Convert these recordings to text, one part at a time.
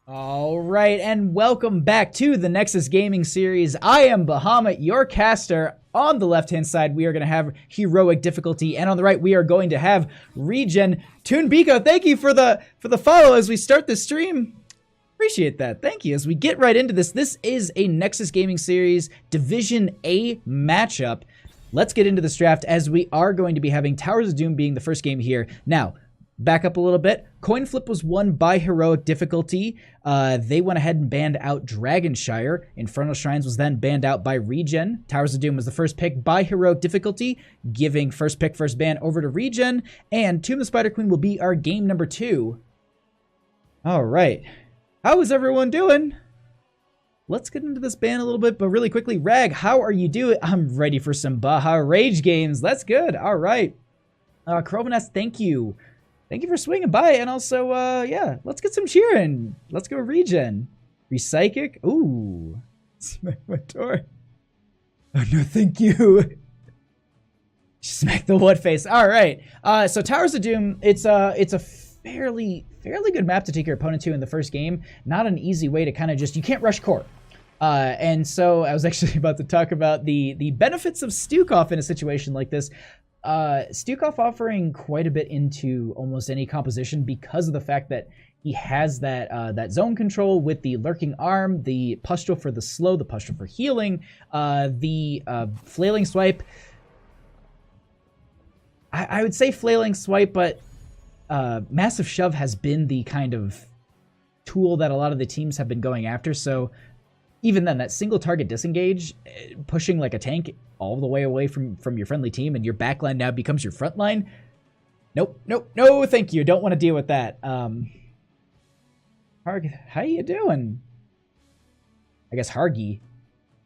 All right, and welcome back to the Nexus Gaming Series. I am Bahamut, your caster. On the left-hand side, we are going to have heroic difficulty, and on the right, we are going to have ReGen. Toonbiko, thank you for the follow as we start the stream. Appreciate that. Thank you. As we get right into this is a Nexus Gaming Series Division A matchup. Let's get into this draft as we are going to be having Towers of Doom being the first game here. Now, back up a little bit. Coin flip was won by heroic difficulty. They went ahead and banned out Dragonshire. Infernal Shrines was then banned out by ReGen. Towers of Doom was the first pick by heroic difficulty, giving first pick, first ban over to ReGen. And Tomb of the Spider Queen will be our game number 2. All right. How is everyone doing? Let's get into this ban a little bit, but really quickly, Rag, how are you doing? I'm ready for some Baja Rage games. That's good. All right. Crovanest, thank you. Thank you for swinging by, and also, yeah, let's get some cheering. Let's go ReGen. Repsychic. Ooh. Smack my door. Oh, no, thank you. Smack the what face. All right. So Towers of Doom, it's a fairly good map to take your opponent to in the first game. Not an easy way to kind of just, you can't rush core. And so I was actually about to talk about the benefits of Stukov in a situation like this. Stukov offering quite a bit into almost any composition because of the fact that he has that zone control with the lurking arm, the pustule for the slow, the pustule for healing, the flailing swipe. I would say flailing swipe, but massive shove has been the kind of tool that a lot of the teams have been going after. So even then, that single target disengage, pushing like a tank all the way away from your friendly team, and your backline now becomes your front line. Nope, no, thank you. Don't want to deal with that. Harg, how you doing? I guess Hargy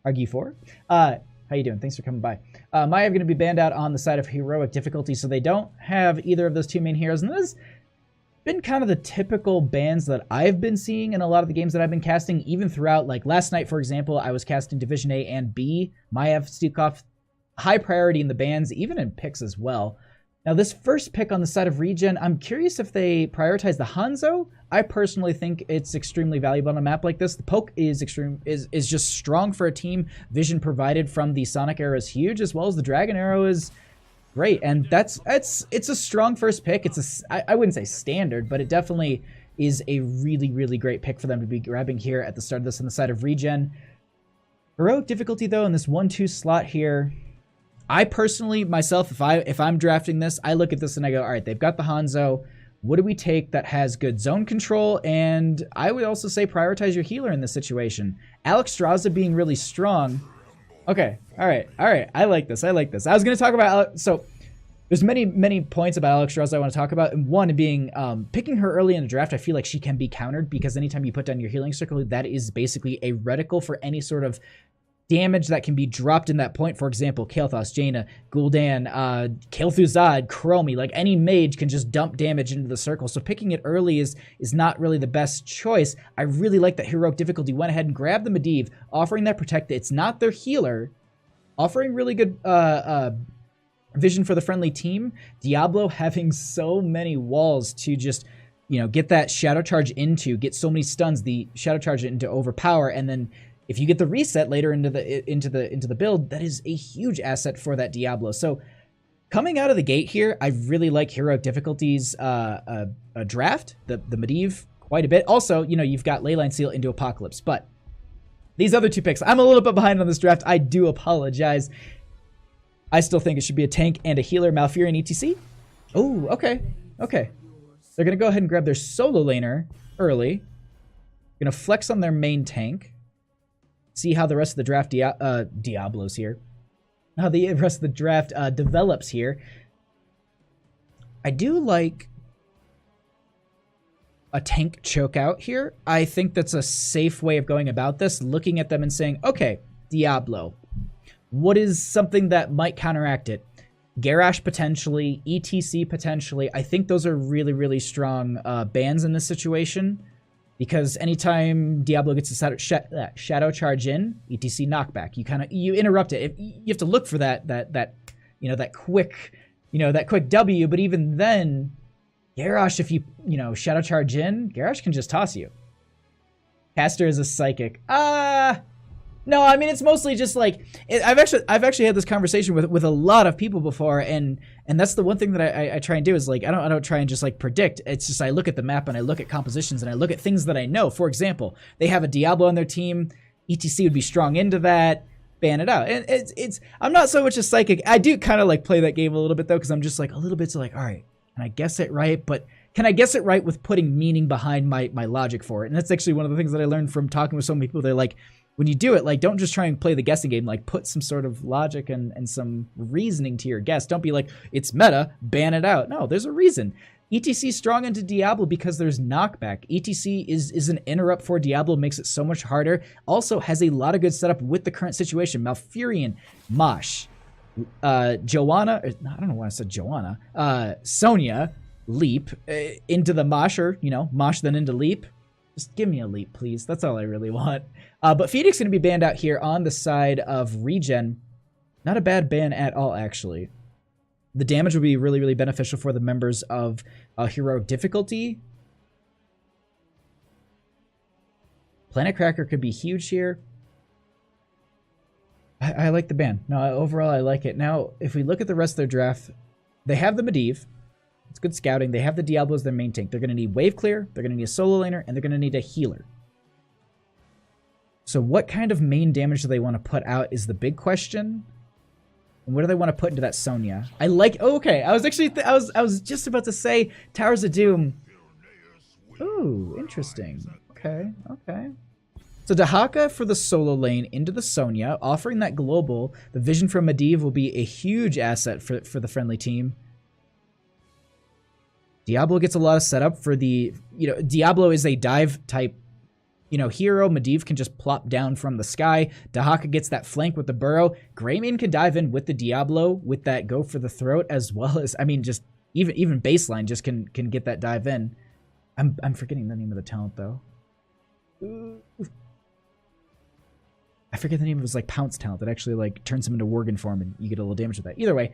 4. How you doing? Thanks for coming by. Maya going to be banned out on the side of heroic difficulty, so they don't have either of those two main heroes, and this been kind of the typical bans that I've been seeing in a lot of the games that I've been casting, even throughout. Like last night, for example, I was casting Division A and B. Maiev, Stukov, high priority in the bans, even in picks as well. Now, this first pick on the side of ReGen, I'm curious if they prioritize the Hanzo. I personally think it's extremely valuable on a map like this. The poke is just strong for a team. Vision provided from the Sonic arrow is huge, as well as the Dragon arrow is great, and it's a strong first pick. I wouldn't say standard, but it definitely is a really great pick for them to be grabbing here at the start of this on the side of ReGen. Heroic difficulty though in this 1-2 slot here, I personally myself, if I'm drafting this, I look at this and I go, all right, they've got the Hanzo. What do we take that has good zone control? And I would also say prioritize your healer in this situation. Alexstrasza being really strong. Okay, all right. I like this. I was going to talk about so there's many points about Alexstrasza I want to talk about, and one being picking her early in the draft. I feel like she can be countered because anytime you put down your healing circle, that is basically a reticle for any sort of damage that can be dropped in that point. For example, Kael'thas, Jaina, Gul'dan, Kel'Thuzad, Chromie, like any mage can just dump damage into the circle. So picking it early is not really the best choice. I really like that heroic difficulty went ahead and grabbed the Medivh, offering that protect. It's not their healer, offering really good vision for the friendly team. Diablo having so many walls to just, get that shadow charge into, get so many stuns, the shadow charge into overpower, and then if you get the reset later into the build, that is a huge asset for that Diablo. So coming out of the gate here, I really like heroic difficulties a draft, the Medivh quite a bit. Also, you've got Leyline Seal into Apocalypse, but these other two picks, I'm a little bit behind on this draft. I do apologize. I still think it should be a tank and a healer, Malfurion ETC. Oh, okay. They're going to go ahead and grab their solo laner early. Going to flex on their main tank. See how the rest of the draft Diablos here. How the rest of the draft develops here. I do like a tank choke out here. I think that's a safe way of going about this. Looking at them and saying, okay, Diablo, what is something that might counteract it? Garrosh potentially, ETC potentially. I think those are really strong bans in this situation. Because anytime Diablo gets a shadow charge in, ETC knockback, you interrupt it. You have to look for that quick W. But even then, Garrosh, if you shadow charge in, Garrosh can just toss you. Caster is a psychic. No, I mean it's mostly just like I've actually had this conversation with a lot of people before, and that's the one thing that I try and do is like I don't try and just like predict. It's just I look at the map and I look at compositions and I look at things that I know. For example, they have a Diablo on their team. ETC would be strong into that. Ban it out. And it's I'm not so much a psychic. I do kind of like play that game a little bit though, because I'm just like a little bit like, all right, can I guess it right? But can I guess it right with putting meaning behind my logic for it? And that's actually one of the things that I learned from talking with so many people. They're like, when you do it, like, don't just try and play the guessing game. Like, put some sort of logic and some reasoning to your guess. Don't be like, it's meta, ban it out. No, there's a reason. ETC strong into Diablo because there's knockback. ETC is an interrupt for Diablo, makes it so much harder. Also has a lot of good setup with the current situation. Malfurion, Mosh, Joanna, I don't know why I said Joanna, Sonya, Leap, into the Mosh, or, you know, Mosh then into Leap. Just give me a Leap, please. That's all I really want. But Phoenix is going to be banned out here on the side of ReGen. Not a bad ban at all, actually. The damage will be really, really beneficial for the members of Heroic Difficulty. Planet Cracker could be huge here. I like the ban. No, overall, I like it. Now, if we look at the rest of their draft, they have the Medivh. It's good scouting. They have the Diablo as their main tank. They're going to need Wave Clear, they're going to need a solo laner, and they're going to need a healer. So what kind of main damage do they want to put out is the big question. And what do they want to put into that Sonya? I like... Oh, okay, I was actually... I was just about to say Towers of Doom. Ooh, interesting. Okay, okay. So Dahaka for the solo lane into the Sonya, offering that global. The vision from Medivh will be a huge asset for the friendly team. Diablo gets a lot of setup for the... You know, Diablo is a dive type, you know, hero. Medivh can just plop down from the sky. Dahaka gets that flank with the burrow. Greymane can dive in with the Diablo with that go for the throat, as well as, I mean, just even baseline just can get that dive in. I'm forgetting the name of the talent though. I forget the name of his like pounce talent that actually like turns him into Worgen form and you get a little damage with that. Either way,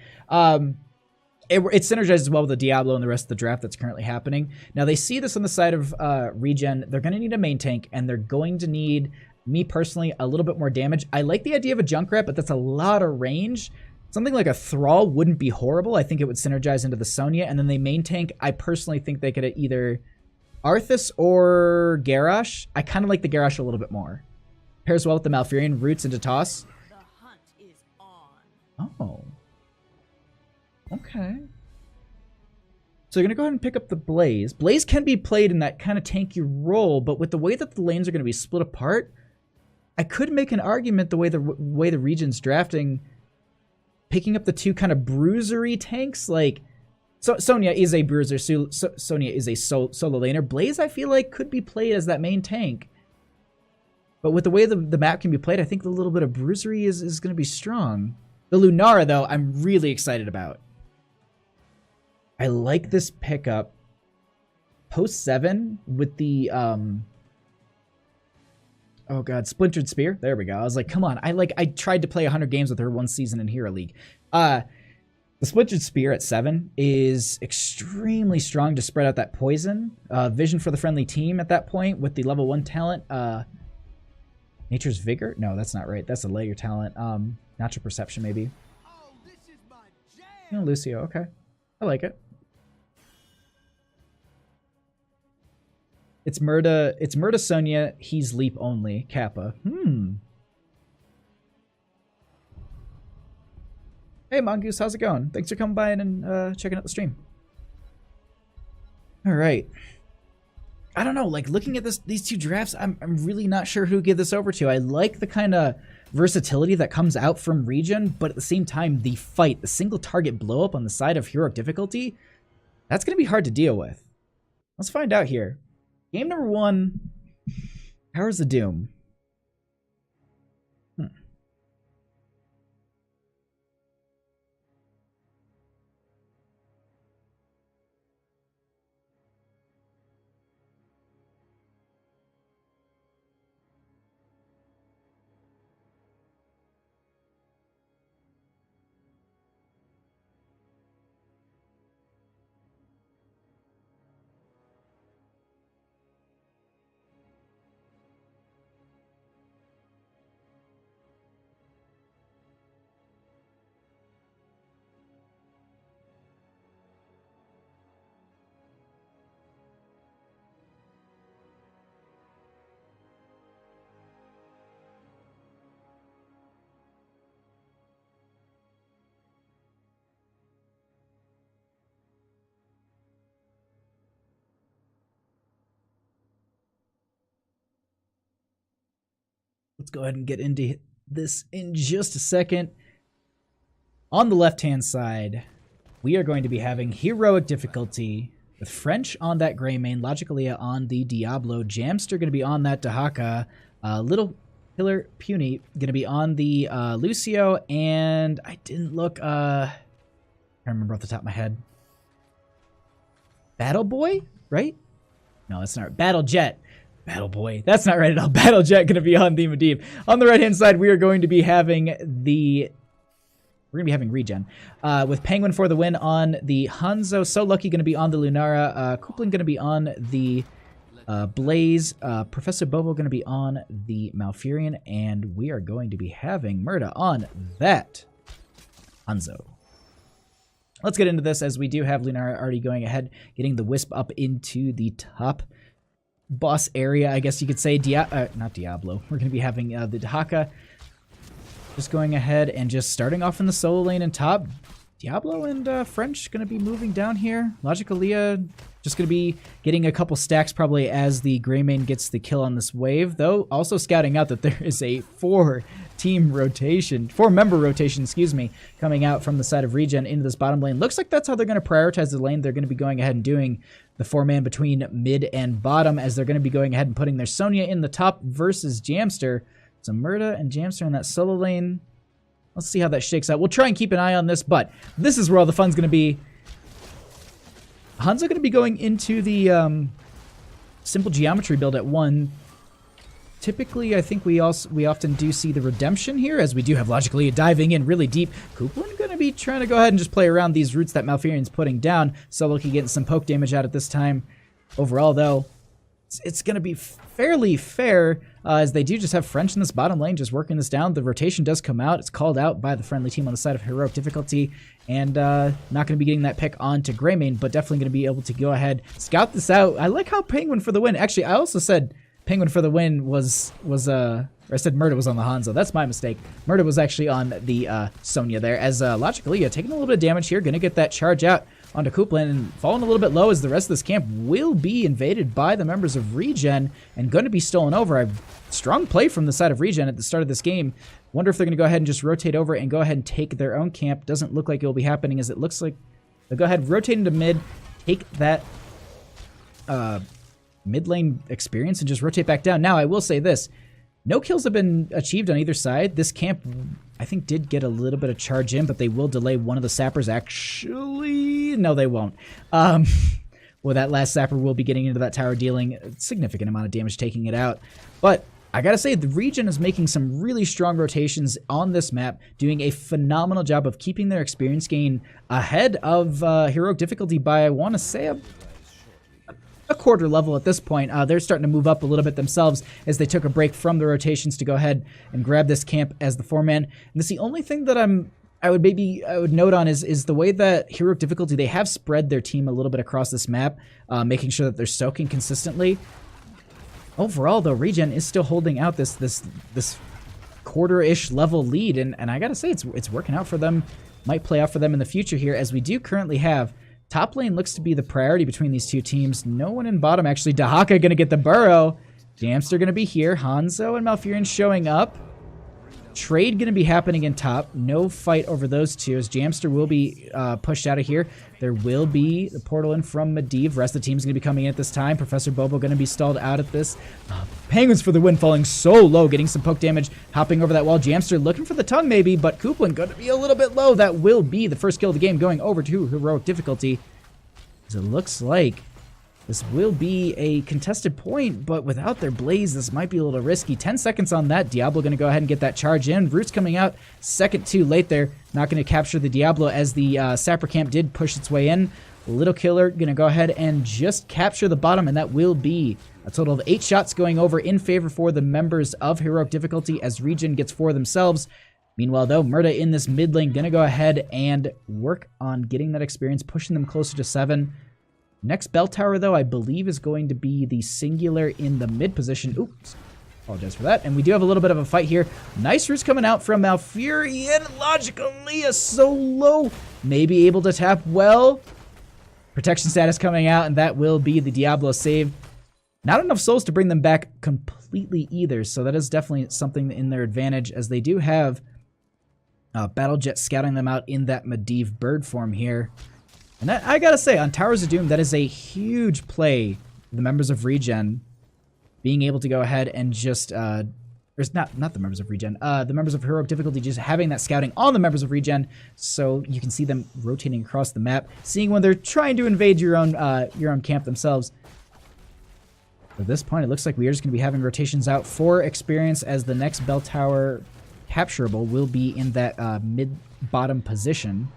it synergizes well with the Diablo and the rest of the draft that's currently happening. Now, they see this on the side of ReGen. They're going to need a main tank, and they're going to need, me personally, a little bit more damage. I like the idea of a Junkrat, but that's a lot of range. Something like a Thrall wouldn't be horrible. I think it would synergize into the Sonya. And then the main tank, I personally think they could either Arthas or Garrosh. I kind of like the Garrosh a little bit more. Pairs well with the Malfurion, roots into toss. The hunt is on. Oh. Okay. So you're going to go ahead and pick up the Blaze. Blaze can be played in that kind of tanky role, but with the way that the lanes are going to be split apart, I could make an argument the way the ReGen's drafting, picking up the two kind of bruisery tanks, like Sonya is a bruiser, Sonya is a solo laner. Blaze, I feel like, could be played as that main tank. But with the way the map can be played, I think the little bit of bruisery is going to be strong. The Lunara, though, I'm really excited about. I like this pickup. Post 7 with the, oh god, Splintered Spear. There we go. I was like, come on. I tried to play 100 games with her one season in Hero League. The Splintered Spear at 7 is extremely strong to spread out that poison. Vision for the friendly team at that point with the level 1 talent. Nature's Vigor? No, that's not right. That's a layer talent. Natural Perception, maybe. Oh, this is my jam. Oh, Lucio. Okay. I like it. It's Murda Sonya. He's Leap only. Kappa. Hey, Mongoose. How's it going? Thanks for coming by and checking out the stream. All right. I don't know, like looking at these two drafts, I'm really not sure who to give this over to. I like the kind of versatility that comes out from ReGen, but at the same time, the fight, the single target blow up on the side of Heroic Difficulty, that's going to be hard to deal with. Let's find out here. Game number 1, Powers of Doom. let's go ahead and get into this in just a second. On the left-hand side, we are going to be having heroic difficulty with French on that gray main, Logicalia on the Diablo, Jamster going to be on that Dahaka, Little Killer Puny going to be on the Lucio, and I didn't look, I can't remember off the top of my head. Battle Boy, right? No, that's not right. Battle Jet. Battle Boy. That's not right at all. Battle Jet going to be on the Medivh. On the right-hand side, we are going to be having the... We're going to be having ReGen. With Penguin for the win on the Hanzo. So Lucky going to be on the Lunara. Kuplin going to be on the Blaze. Professor Bobo going to be on the Malfurion. And we are going to be having Murda on that Hanzo. Let's get into this, as we do have Lunara already going ahead, getting the Wisp up into the top boss area, I guess you could say. Not Diablo. We're going to be having the Dahaka just going ahead and just starting off in the solo lane and top. Diablo and French going to be moving down here. Logicalia just going to be getting a couple stacks probably as the Greymane gets the kill on this wave, though also scouting out that there is a four-member rotation, excuse me, coming out from the side of ReGen into this bottom lane. Looks like that's how they're going to prioritize the lane. They're going to be going ahead and doing the four-man between mid and bottom, as they're going to be going ahead and putting their Sonya in the top versus Jamster. So Murda and Jamster in that solo lane. Let's see how that shakes out. We'll try and keep an eye on this, but this is where all the fun's going to be. Hanzo going to be going into the simple geometry build at 1. Typically, I think we often do see the redemption here, as we do have Logicalia diving in really deep. Kuplin going to be trying to go ahead and just play around these roots that Malfurion's putting down. Soloki getting some poke damage out at this time. Overall, though, it's going to be fairly fair, as they do just have French in this bottom lane just working this down. The rotation does come out. It's called out by the friendly team on the side of heroic difficulty, and not going to be getting that pick onto Greymane, but definitely going to be able to go ahead, scout this out. I like how Penguin for the win. Actually, I also said Penguin for the win was or I said Murda was on the Hanzo. That's my mistake. Murda was actually on the Sonya there, as Logicalia taking a little bit of damage here, going to get that charge out onto Kuplin and falling a little bit low, as the rest of this camp will be invaded by the members of ReGen and going to be stolen over. A strong play from the side of ReGen at the start of this game. Wonder if they're going to go ahead and just rotate over and go ahead and take their own camp. Doesn't look like it will be happening, as it looks like they'll go ahead, rotate into mid, take that mid lane experience and just rotate back down. Now, I will say this. No kills have been achieved on either side. This camp, I think, did get a little bit of charge in, but they will delay one of the sappers. Actually, no, they won't. Well, that last sapper will be getting into that tower, dealing a significant amount of damage, taking it out. But I gotta say, the ReGen is making some really strong rotations on this map, doing a phenomenal job of keeping their experience gain ahead of heroic difficulty by, I want to say, a quarter level at this point. They're starting to move up a little bit themselves, as they took a break from the rotations to go ahead and grab this camp as the four-man. And this is the only thing that I would note on is the way that heroic difficulty, they have spread their team a little bit across this map, making sure that they're soaking consistently. Overall, though, ReGen is still holding out this quarter-ish level lead, and I gotta say, it's working out for them. Might play out for them in the future here, as we do currently have top lane looks to be the priority between these two teams. No one in bottom, actually. Dahaka going to get the burrow. Jamster going to be here. Hanzo and Malfurion showing up. Trade going to be happening in top. No fight over those two, as Jamster will be pushed out of here. There will be the portal in from Medivh. Rest of the team's going to be coming in at this time. Professor Bobo going to be stalled out at this. Penguins for the win, falling so low, getting some poke damage, hopping over that wall. Jamster looking for the tongue maybe, but Kuplin going to be a little bit low. That will be the first kill of the game, going over to heroic difficulty. As it looks like this will be a contested point, but without their Blaze, this might be a little risky. 10 seconds on that. Diablo going to go ahead and get that charge in. Roots coming out second too late there. Not going to capture the Diablo, as the Sapper camp did push its way in. Little Killer going to go ahead and just capture the bottom, and that will be a total of 8 shots going over in favor for the members of heroic difficulty, as ReGen gets 4 themselves. Meanwhile, though, Murda in this mid lane going to go ahead and work on getting that experience, pushing them closer to 7. Next bell tower, though, I believe is going to be the Singular in the mid position. Oops. Apologize for that. And we do have a little bit of a fight here. Nice roots coming out from Malfurion. Logicalia so low. Maybe able to tap well. Protection status coming out, and that will be the Diablo save. Not enough souls to bring them back completely either, so that is definitely something in their advantage, as they do have Battlejet scouting them out in that Medivh bird form here. And I gotta say, on Towers of Doom, that is a huge play for the members of ReGen, being able to go ahead and just... Or not the members of ReGen, the members of Heroic Difficulty, just having that scouting on the members of ReGen, so you can see them rotating across the map, seeing when they're trying to invade your own camp themselves. At this point, it looks like we are just going to be having rotations out for experience, as the next bell tower capturable will be in that mid-bottom position.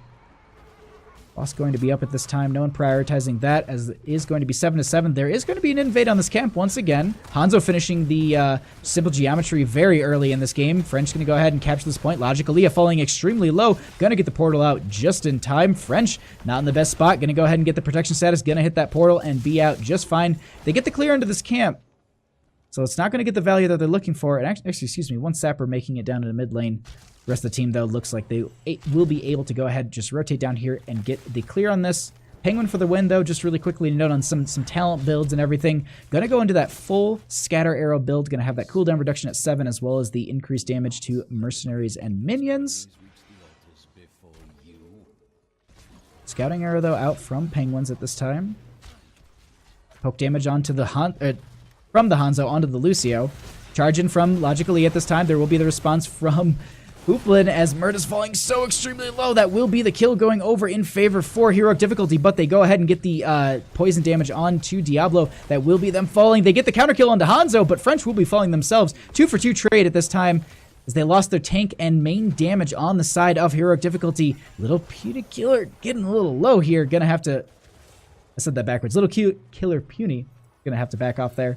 Boss going to be up at this time. No one prioritizing that, as it is going to be 7-7. There is going to be an invade on this camp once again. Hanzo finishing the simple geometry very early in this game. French going to go ahead and capture this point. Logical Leah falling extremely low. Going to get the portal out just in time. French not in the best spot. Going to go ahead and get the protection status. Going to hit that portal and be out just fine. They get the clear into this camp, so it's not going to get the value that they're looking for. And actually, excuse me, one sapper making it down to the mid lane. The rest of the team, though, looks like they will be able to go ahead, just rotate down here and get the clear on this. Penguin for the win, though. Just really quickly to note on some talent builds and everything. Going to go into that full scatter arrow build. Going to have that cooldown reduction at 7, as well as the increased damage to mercenaries and minions. Scouting arrow, though, out from Penguins at this time. Poke damage onto the from the Hanzo onto the Lucio. Charging from Logically at this time. There will be the response from Hooplin, as Murda's falling so extremely low. That will be the kill going over in favor for Heroic Difficulty, but they go ahead and get the poison damage onto Diablo. That will be them falling. They get the counter kill onto Hanzo, but French will be falling themselves. 2-for-2 trade at this time, as they lost their tank and main damage on the side of Heroic Difficulty. Little Puny Killer getting a little low here. Gonna have to... I said that backwards. Little Killer Puny gonna have to back off there.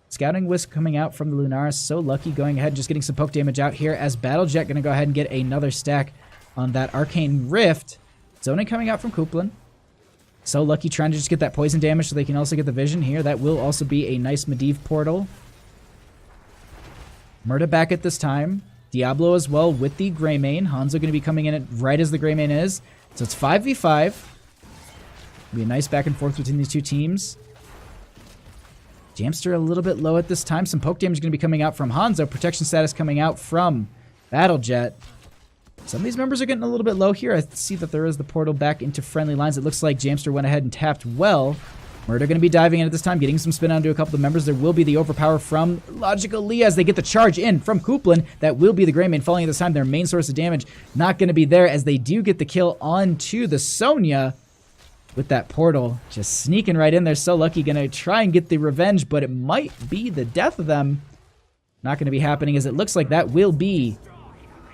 Scouting Wisp coming out from the Lunaris. So lucky, going ahead and just getting some poke damage out here, as Battlejet going to go ahead and get another stack on that Arcane Rift. Zoning coming out from Kuplin. So lucky, trying to just get that poison damage so they can also get the vision here. That will also be a nice Medivh portal. Murda back at this time. Diablo as well with the Greymane. Hanzo going to be coming in right as the Greymane is. So it's 5v5. Be a nice back and forth between these two teams. Jamster a little bit low at this time. Some poke damage going to be coming out from Hanzo. Protection status coming out from Battlejet. Some of these members are getting a little bit low here. I see that there is the portal back into friendly lines. It looks like Jamster went ahead and tapped well. Murder going to be diving in at this time, getting some spin onto a couple of members. There will be the overpower from Logical Leah as they get the charge in from Kuplin. That will be the Greymane falling at this time. Their main source of damage not going to be there, as they do get the kill onto the Sonya. With that portal, just sneaking right in there. So lucky, gonna try and get the revenge, but it might be the death of them. Not gonna be happening, as it looks like that will be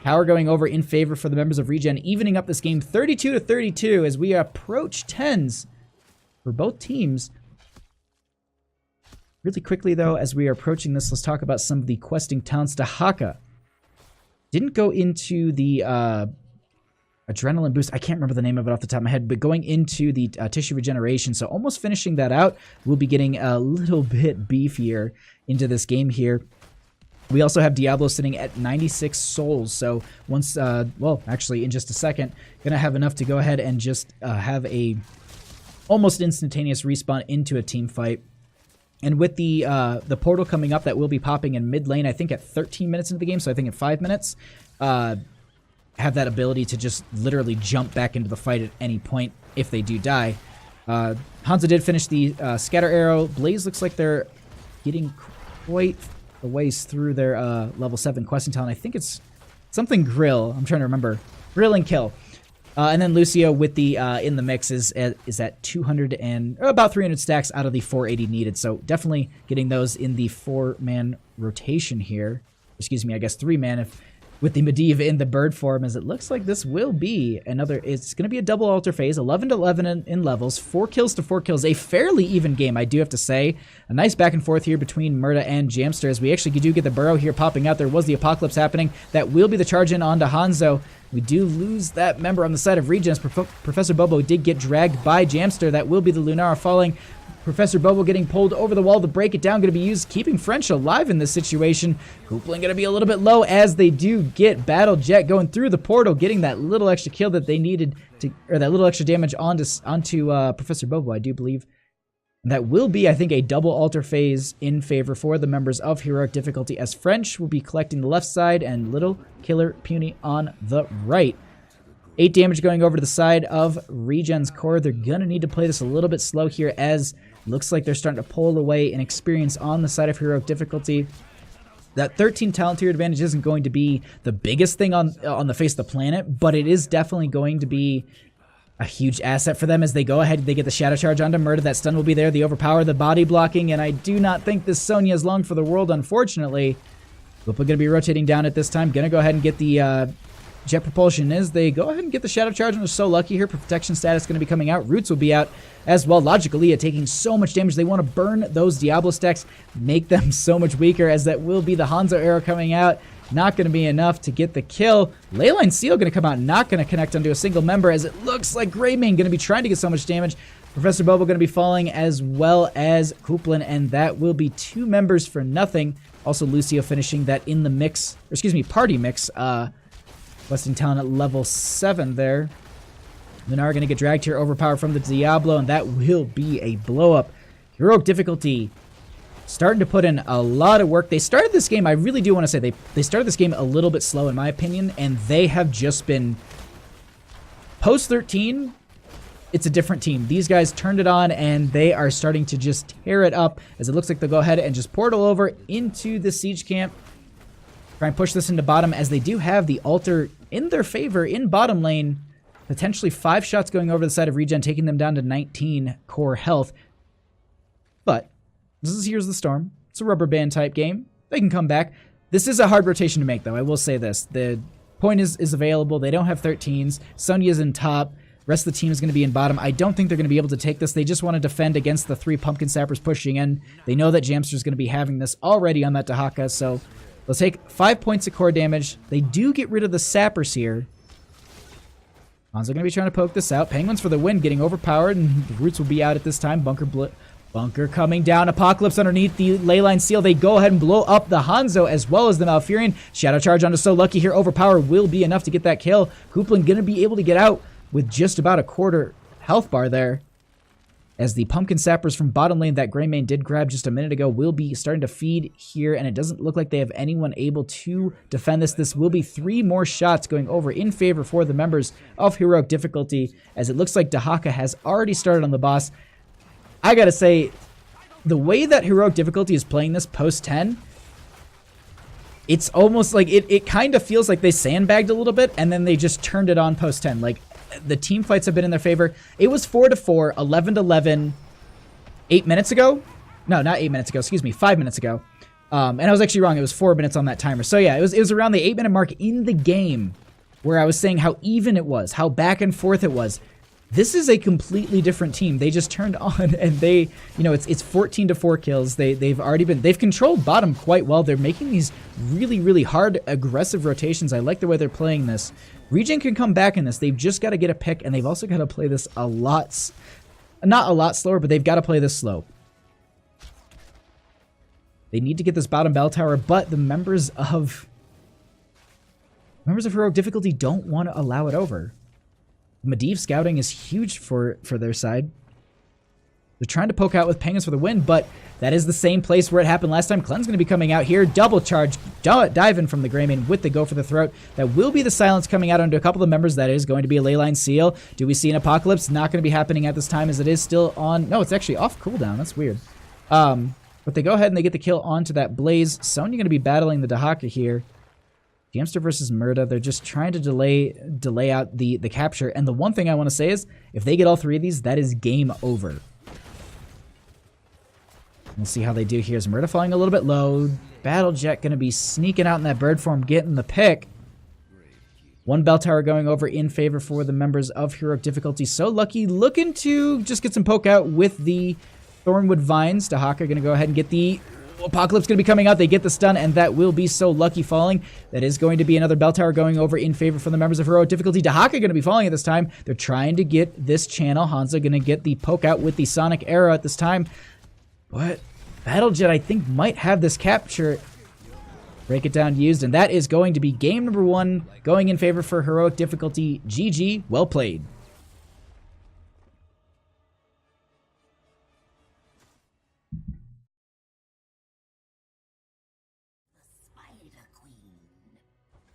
power going over in favor for the members of ReGen, evening up this game 32-32 as we approach 10s for both teams. Really quickly, though, as we are approaching this, let's talk about some of the questing talents. Dahaka didn't go into the Adrenaline Boost. I can't remember the name of it off the top of my head, but going into the Tissue Regeneration, so almost finishing that out. We'll be getting a little bit beefier into this game here. We also have Diablo sitting at 96 souls, so once, well, actually, in just a second, gonna have enough to go ahead and just have a almost instantaneous respawn into a team fight. And with the portal coming up, that will be popping in mid lane, I think at 13 minutes into the game, so I think in 5 minutes, have that ability to just literally jump back into the fight at any point if they do die. Hanzo did finish the scatter arrow. Blaze looks like they're getting quite a ways through their level 7 questing talent. I think it's something grill. I'm trying to remember. Grill and kill. And then Lucio with the in the mix is at 200 and about 300 stacks out of the 480 needed. So definitely getting those in the 4-man rotation here. Excuse me, I guess 3-man if with the Medivh in the bird form, as it looks like this will be another, it's going to be a double altar phase, 11-11 in levels, 4 kills to 4 kills, a fairly even game, I do have to say. A nice back and forth here between Murda and Jamster, as we actually do get the burrow here popping out. There was the apocalypse happening. That will be the charge in onto Hanzo. We do lose that member on the side of ReGen. Professor Bobo did get dragged by Jamster. That will be the Lunara falling. Professor Bobo getting pulled over the wall to break it down. Going to be used, keeping French alive in this situation. Hoopling going to be a little bit low as they do get Battlejet going through the portal, getting that little extra kill that they needed to, or that little extra damage onto Professor Bobo, I do believe. That will be, I think, a double altar phase in favor for the members of Heroic Difficulty, as French will be collecting the left side and Little Killer Puny on the right. 8 damage going over to the side of ReGen's core. They're going to need to play this a little bit slow here, as looks like they're starting to pull away in experience on the side of Heroic Difficulty. That 13 talent tier advantage isn't going to be the biggest thing on the face of the planet, but it is definitely going to be a huge asset for them as they go ahead. They get the Shadow Charge onto Murda. That stun will be there. The overpower, the body blocking, and I do not think this Sonya is long for the world, unfortunately. Lupa going to be rotating down at this time. Going to go ahead and get the jet propulsion as they go ahead and get the Shadow Charge, and they're so lucky here. Protection status going to be coming out. Roots will be out as well. Logically, taking so much damage. They want to burn those Diablo stacks, make them so much weaker, as that will be the Hanzo arrow coming out. Not going to be enough to get the kill. Leyline Seal going to come out, not going to connect onto a single member, as it looks like Greymane going to be trying to get so much damage. Professor Bobo going to be falling, as well as Kuplin, and that will be 2 members for nothing. Also, Lucio finishing that in the mix, or excuse me, party mix. Westing Talent at level 7 there. Lunar going to get dragged here, overpowered from the Diablo, and that will be a blow up. Heroic Difficulty starting to put in a lot of work. They started this game, I really do want to say, they started this game a little bit slow in my opinion, and they have just been, post 13, it's a different team. These guys turned it on, and they are starting to just tear it up, as it looks like they'll go ahead and just portal over into the siege camp. Try and push this into bottom, as they do have the altar in their favor in bottom lane. Potentially 5 shots going over the side of ReGen, taking them down to 19 core health. But here's the storm. It's a rubber band type game. They can come back. This is a hard rotation to make, though. I will say this. The point is available. They don't have 13s. Sonya's in top. Rest of the team is going to be in bottom. I don't think they're going to be able to take this. They just want to defend against the 3 Pumpkin Sappers pushing in. They know that Jamster's going to be having this already on that Dahaka, so they'll take 5 points of core damage. They do get rid of the Sappers here. Hanzo going to be trying to poke this out. Penguins for the win, getting overpowered, and the Roots will be out at this time. Bunker coming down. Apocalypse underneath the Leyline Seal. They go ahead and blow up the Hanzo as well as the Malfurion. Shadow Charge onto So Lucky here. Overpower will be enough to get that kill. Kuplin going to be able to get out with just about a quarter health bar there, as the Pumpkin Sappers from bottom lane that Greymane did grab just a minute ago will be starting to feed here, and it doesn't look like they have anyone able to defend this. This will be 3 more shots going over in favor for the members of Heroic Difficulty, as it looks like Dahaka has already started on the boss. I gotta say, the way that Heroic Difficulty is playing this post 10, it's almost like it kind of feels like they sandbagged a little bit and then they just turned it on post 10. Like, the team fights have been in their favor. It was 4-4, 11-11, 8 minutes ago. No, not 8 minutes ago. Excuse me, 5 minutes ago. And I was actually wrong. It was 4 minutes on that timer. So yeah, it was around the 8-minute mark in the game where I was saying how even it was, how back and forth it was. This is a completely different team. They just turned on, and they, you know, it's 14-4 kills. They've controlled bottom quite well. They're making these really, really hard, aggressive rotations. I like the way they're playing this. ReGen can come back in this. They've just got to get a pick, and they've also got to play this a lot, not a lot slower, but they've got to play this slow. They need to get this bottom bell tower, but the members of Heroic Difficulty don't want to allow it over. Medivh scouting is huge for their side. They're trying to poke out with Penguins for the win, but that is the same place where it happened last time. Clen's going to be coming out here. Double charge, dive in from the Greymane with the go for the throat. That will be the silence coming out onto a couple of members. That is going to be a Leyline Seal. Do we see an Apocalypse? Not going to be happening at this time, as it is still on. No, it's actually off cooldown. That's weird. But they go ahead and they get the kill onto that Blaze. Sonya going to be battling the Dahaka here. Jamster versus Murda, they're just trying to delay out the capture. And the one thing I want to say is, if they get all 3 of these, that is game over. We'll see how they do here. Is Murda falling a little bit low? Battle Jet going to be sneaking out in that bird form, getting the pick. 1 bell tower going over in favor for the members of Heroic Difficulty. So Lucky looking to just get some poke out with the Thornwood Vines. Dahaka going to go ahead and get the Apocalypse going to be coming out. They get the stun, and that will be So Lucky falling. That is going to be another bell tower going over in favor for the members of Heroic Difficulty. Dahaka going to be falling at this time. They're trying to get this channel. Hanzo going to get the poke out with the Sonic Arrow at this time. But Battlejet, I think, might have this capture. Break it down used, and that is going to be game number 1 going in favor for Heroic Difficulty. GG, well played.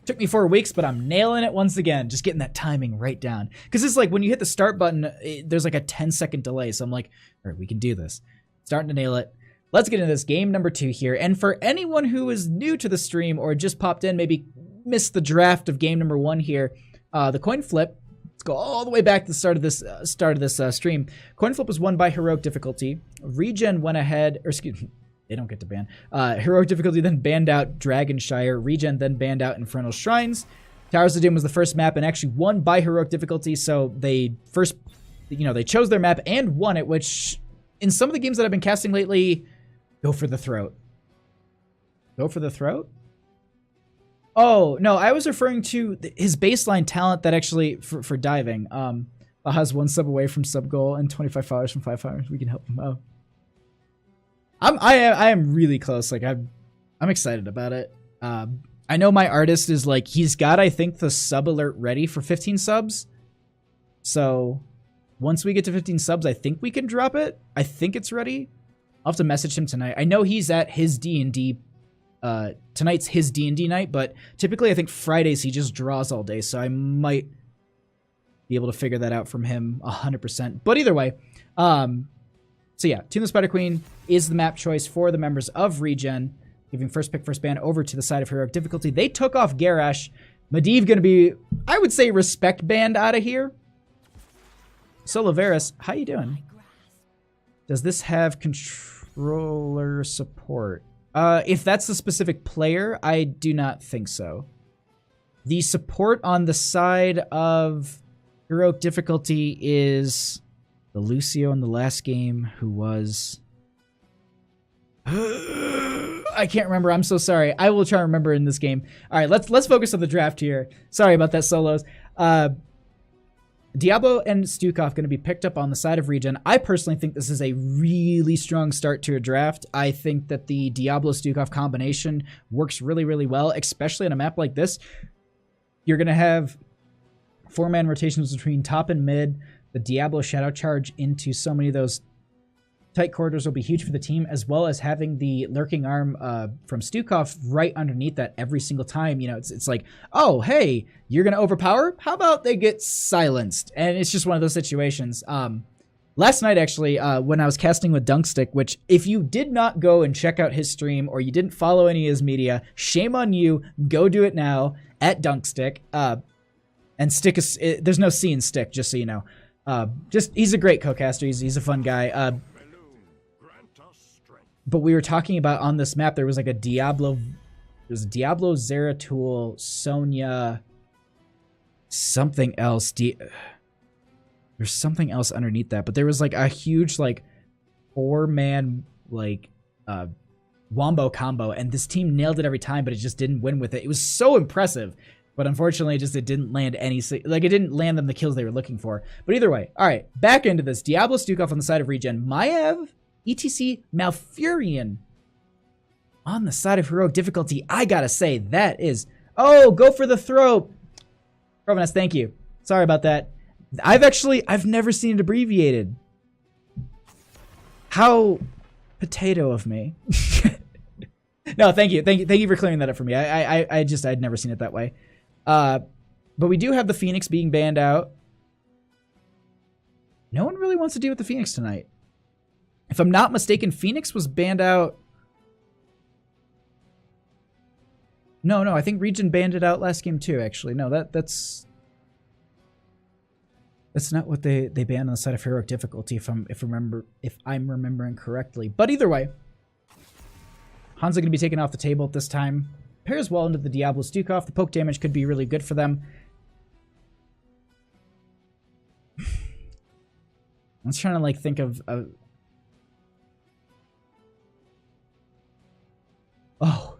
Took me 4 weeks, but I'm nailing it once again. Just getting that timing right down. Because it's like when you hit the start button, there's like a 10-second delay. So I'm like, all right, we can do this. Starting to nail it. Let's get into this game number 2 here. And for anyone who is new to the stream or just popped in, maybe missed the draft of game number 1 here, the coin flip. Let's go all the way back to the start of this stream. Coin flip was won by heroic difficulty. ReGen went ahead, or excuse me, they don't get to ban. Heroic difficulty then banned out Dragonshire. ReGen then banned out Infernal Shrines. Towers of Doom was the first map and actually won by heroic difficulty. So they first, they chose their map and won it, which in some of the games that I've been casting lately, go for the throat. Go for the throat? Oh, no, I was referring to his baseline talent that actually, for diving, has 1 sub away from sub goal and 25 followers from 5 followers. We can help him out. I am really close. Like, I'm excited about it. I know my artist is like, he's got, I think, the sub alert ready for 15 subs. So once we get to 15 subs, I think we can drop it. I think it's ready. I'll have to message him tonight. I know he's at his D&D. Tonight's his D&D night, but typically I think Fridays he just draws all day, so I might be able to figure that out from him 100%. But either way, so yeah, Tune the Spider Queen is the map choice for the members of ReGen, giving first pick, first ban over to the side of heroic difficulty. They took off Garash. Medivh gonna be, I would say, respect banned out of here. Soloveris, how you doing? Does this have controller support? If that's the specific player, I do not think so. The support on the side of heroic difficulty is the Lucio in the last game, who was... I can't remember. I'm so sorry. I will try to remember in this game. All right, let's focus on the draft here. Sorry about that, Solos. Diablo and Stukov going to be picked up on the side of ReGen. I personally think this is a really strong start to a draft. I think that the Diablo-Stukov combination works really, really well, especially on a map like this. You're going to have 4-man rotations between top and mid. The Diablo Shadow Charge into so many of those tight corridors will be huge for the team, as well as having the lurking arm from Stukov right underneath that every single time. It's like, oh, hey, you're going to overpower? How about they get silenced? And it's just one of those situations. Last night, actually, when I was casting with Dunkstick, which if you did not go and check out his stream or you didn't follow any of his media, shame on you. Go do it now at Dunkstick. And Stick is, there's no C in Stick, just so you know. He's a great co-caster. He's a fun guy. But we were talking about on this map, there was like a Diablo, Zeratul, Sonya, something else. There's something else underneath that, but there was like a huge like 4-man like wombo combo, and this team nailed it every time, but it just didn't win with it. It was so impressive, but unfortunately, it didn't land it didn't land them the kills they were looking for. But either way, all right, back into this. Diablo Stukov on the side of ReGen, Maev, ETC, Malfurion on the side of heroic difficulty. I gotta say, that is... Oh, go for the throat. Provenance, thank you. Sorry about that. I've never seen it abbreviated. How potato of me. No, thank you. Thank you for clearing that up for me. I'd never seen it that way. But we do have the Phoenix being banned out. No one really wants to deal with the Phoenix tonight. If I'm not mistaken, Phoenix was banned out. No, I think ReGen banned it out last game too, actually. No, that's not what they banned on the side of heroic difficulty, if I'm remembering correctly. But either way, Hansa going to be taken off the table at this time. Pairs well into the Diablo Stukov. The poke damage could be really good for them. I was trying to like think of oh,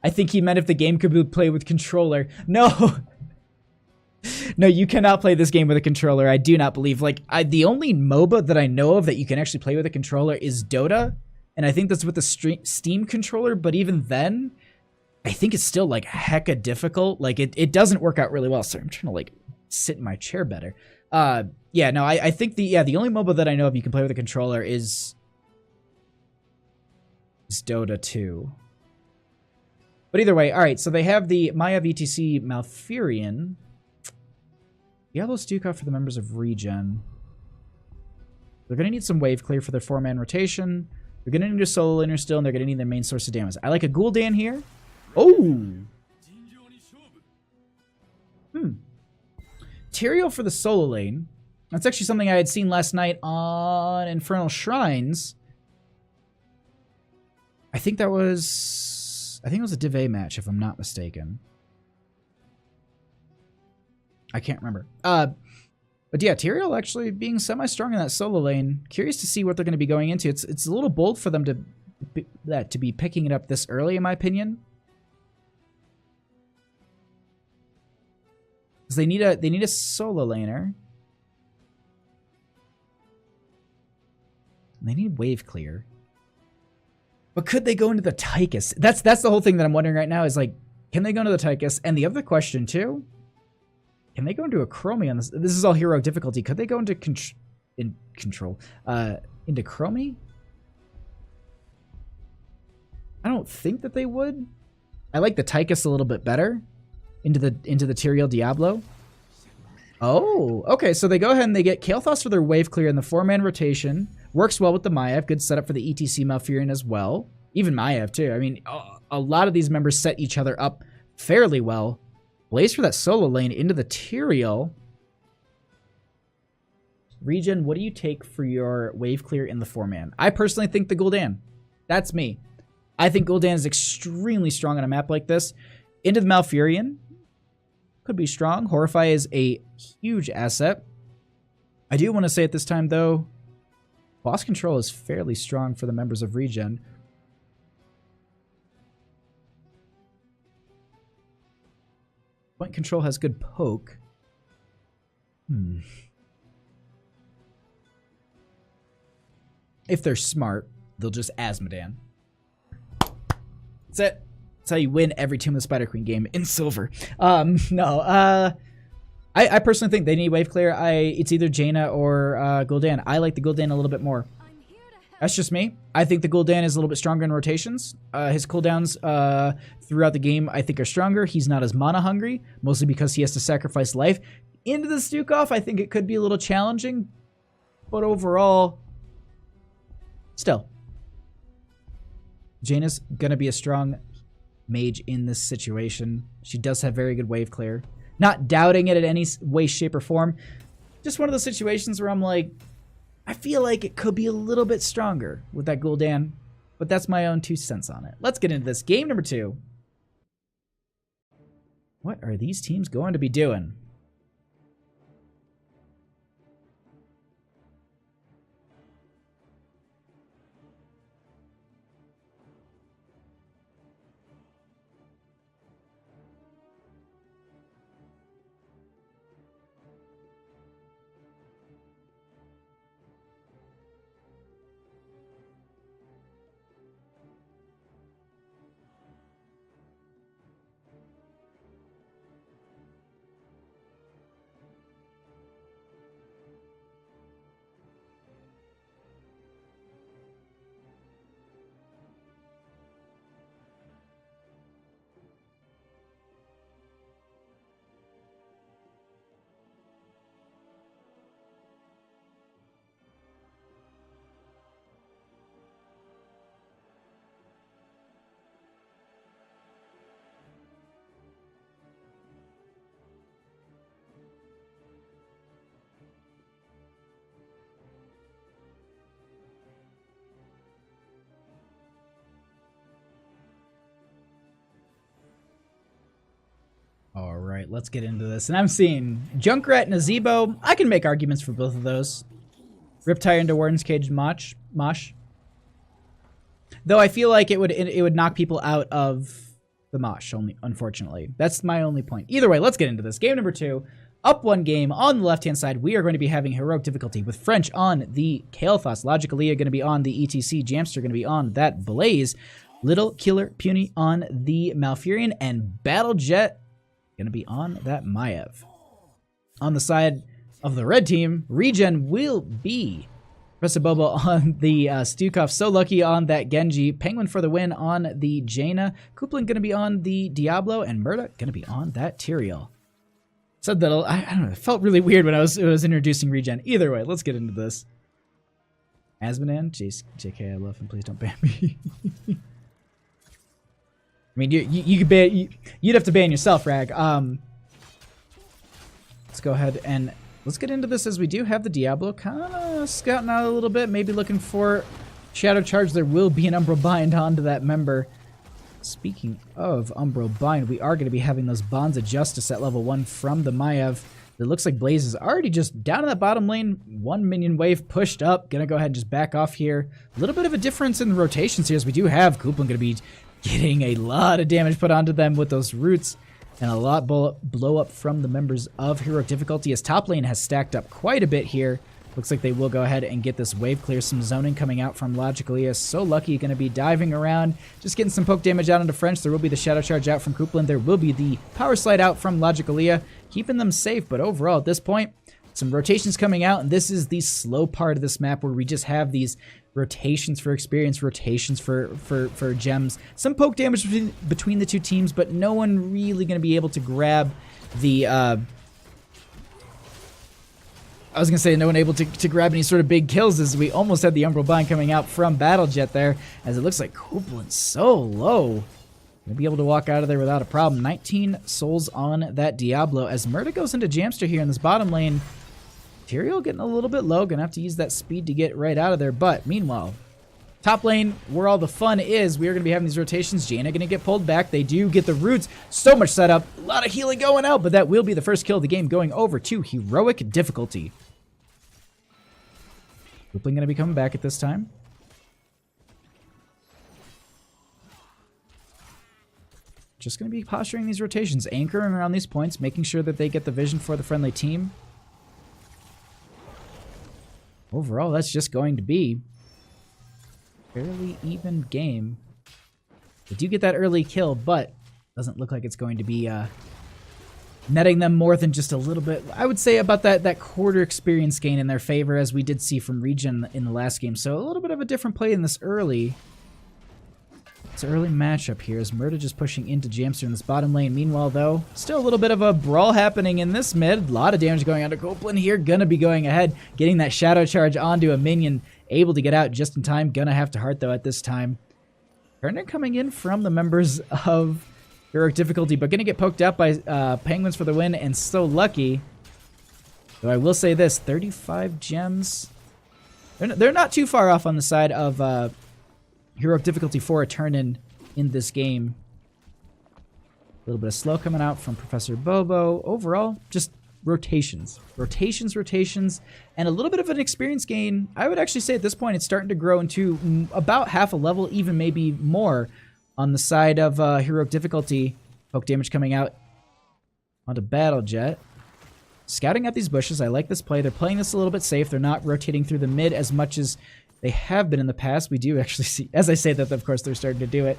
I think he meant if the game could be played with controller. No. No, you cannot play this game with a controller. I do not believe. Like, the only MOBA that I know of that you can actually play with a controller is Dota. And I think that's with the Steam controller. But even then, I think it's still, like, hecka difficult. Like, it doesn't work out really well. So I'm trying to, like, sit in my chair better. Yeah, no, I think the only MOBA that I know of you can play with a controller is Dota 2. But either way, all right, so they have the Maya VTC Malfurion. Diablo Stukov for the members of ReGen. They're going to need some wave clear for their 4-man rotation. They're going to need a solo laner still, and they're going to need their main source of damage. I like a Gul'dan here. Oh! Tyrael for the solo lane. That's actually something I had seen last night on Infernal Shrines. I think it was a Div A match, if I'm not mistaken. I can't remember. But yeah, Tyrael actually being semi-strong in that solo lane. Curious to see what they're going to be going into. It's a little bold for them to be picking it up this early, in my opinion. Because they need a solo laner. They need wave clear. But could they go into the Tychus? That's the whole thing that I'm wondering right now is like, can they go into the Tychus? And the other question too, can they go into a Chromie on this? This is all heroic difficulty. Could they go into into Chromie? I don't think that they would. I like the Tychus a little bit better. Into the Tyrael Diablo. Oh, okay. So they go ahead and they get Kael'thas for their wave clear in the 4-man rotation. Works well with the Maiev. Good setup for the ETC Malfurion as well. Even Maiev too. I mean, a lot of these members set each other up fairly well. Blaze for that solo lane into the Tyrael. ReGen, what do you take for your wave clear in the 4-man? I personally think the Gul'dan. That's me. I think Gul'dan is extremely strong on a map like this. Into the Malfurion. Could be strong. Horrify is a huge asset. I do want to say at this time, though, boss control is fairly strong for the members of ReGen. Point control has good poke. If they're smart, they'll just Asmodan. That's it. That's how you win every Tomb of the Spider Queen game in silver. I personally think they need wave clear. It's either Jaina or Gul'dan. I like the Gul'dan a little bit more. That's just me. I think the Gul'dan is a little bit stronger in rotations. His cooldowns throughout the game, I think, are stronger. He's not as mana hungry, mostly because he has to sacrifice life. Into the Stukov, I think it could be a little challenging, but overall, still, Jaina's gonna be a strong mage in this situation. She does have very good wave clear. Not doubting it in any way, shape, or form. Just one of those situations where I'm like, I feel like it could be a little bit stronger with that Gul'dan, but that's my own 2 cents on it. Let's get into this. Game number 2. What are these teams going to be doing? All right, let's get into this. And I'm seeing Junkrat and Azebo. I can make arguments for both of those. Riptide into Warden's Cage Mosh. Though I feel like it would knock people out of the Mosh, only, unfortunately. That's my only point. Either way, let's get into this. Game number 2. Up 1 game. On the left-hand side, we are going to be having heroic difficulty with French on the Kael'thas. Logicalia going to be on the ETC. Jamster going to be on that Blaze. Little Killer Puny on the Malfurion. And Battle Jet going to be on that Maiev. On the side of the red team, ReGen will be Professor Bobo on the Stukov. So lucky on that Genji. Penguin for the win on the Jaina. Kuplin going to be on the Diablo. And Murda going to be on that Tyrael. Said that, I don't know, it felt really weird when I was introducing ReGen. Either way, let's get into this. Asmodan, JK, I love him. Please don't ban me. I mean, you could ban, you'd have to ban yourself, Rag. Let's go ahead and let's get into this as we do have the Diablo kind of scouting out a little bit, maybe looking for Shadow Charge. There will be an Umbral Bind onto that member. Speaking of Umbral Bind, we are going to be having those Bonds of Justice at level 1 from the Maiev. It looks like Blaze is already just down in that bottom lane. One minion wave pushed up. Going to go ahead and just back off here. A little bit of a difference in the rotations here as we do have Kuplin going to be getting a lot of damage put onto them with those roots. And a lot blow up from the members of Heroic Difficulty as top lane has stacked up quite a bit here. Looks like they will go ahead and get this wave clear. Some zoning coming out from Logicalia. So lucky, going to be diving around, just getting some poke damage out into French. There will be the Shadow Charge out from Kuplin. There will be the Power Slide out from Logicalia, keeping them safe. But overall, at this point, some rotations coming out. And this is the slow part of this map where we just have these rotations for experience, rotations for gems. Some poke damage between the two teams, but no one really going to be able to grab the... I was going to say no one able to grab any sort of big kills as we almost had the Umbral Bind coming out from Battlejet there, as it looks like Kuplin's so low. Going to be able to walk out of there without a problem. 19 souls on that Diablo as Murda goes into Jamster here in this bottom lane. Tyrael getting a little bit low, going to have to use that speed to get right out of there, but meanwhile, top lane, where all the fun is, we are going to be having these rotations. Jaina going to get pulled back. They do get the roots. So much setup. A lot of healing going out, but that will be the first kill of the game going over to Heroic Difficulty. Kupling going to be coming back at this time. Just going to be posturing these rotations, anchoring around these points, making sure that they get the vision for the friendly team. Overall, that's just going to be fairly even game. They do get that early kill, but doesn't look like it's going to be netting them more than just a little bit. I would say about that quarter experience gain in their favor, as we did see from ReGen in the last game. So a little bit of a different play in this early matchup here as Murda just pushing into Jamster in this bottom lane. Meanwhile, though, still a little bit of a brawl happening in this mid. A lot of damage going on to Kuplin here. Gonna be going ahead, getting that Shadow Charge onto a minion. Able to get out just in time. Gonna have to heart, though, at this time. Turner coming in from the members of Heroic Difficulty, but gonna get poked out by Penguins for the win, and so lucky. Though I will say this, 35 gems. They're not too far off on the side of Heroic Difficulty for a turn-in this game. A little bit of slow coming out from Professor Bobo. Overall, just rotations, and a little bit of an experience gain. I would actually say at this point it's starting to grow into about half a level, even maybe more, on the side of Heroic Difficulty. Poke damage coming out onto Battlejet. Scouting out these bushes. I like this play. They're playing this a little bit safe. They're not rotating through the mid as much as they have been in the past. We do actually see, as I say that, of course, they're starting to do it.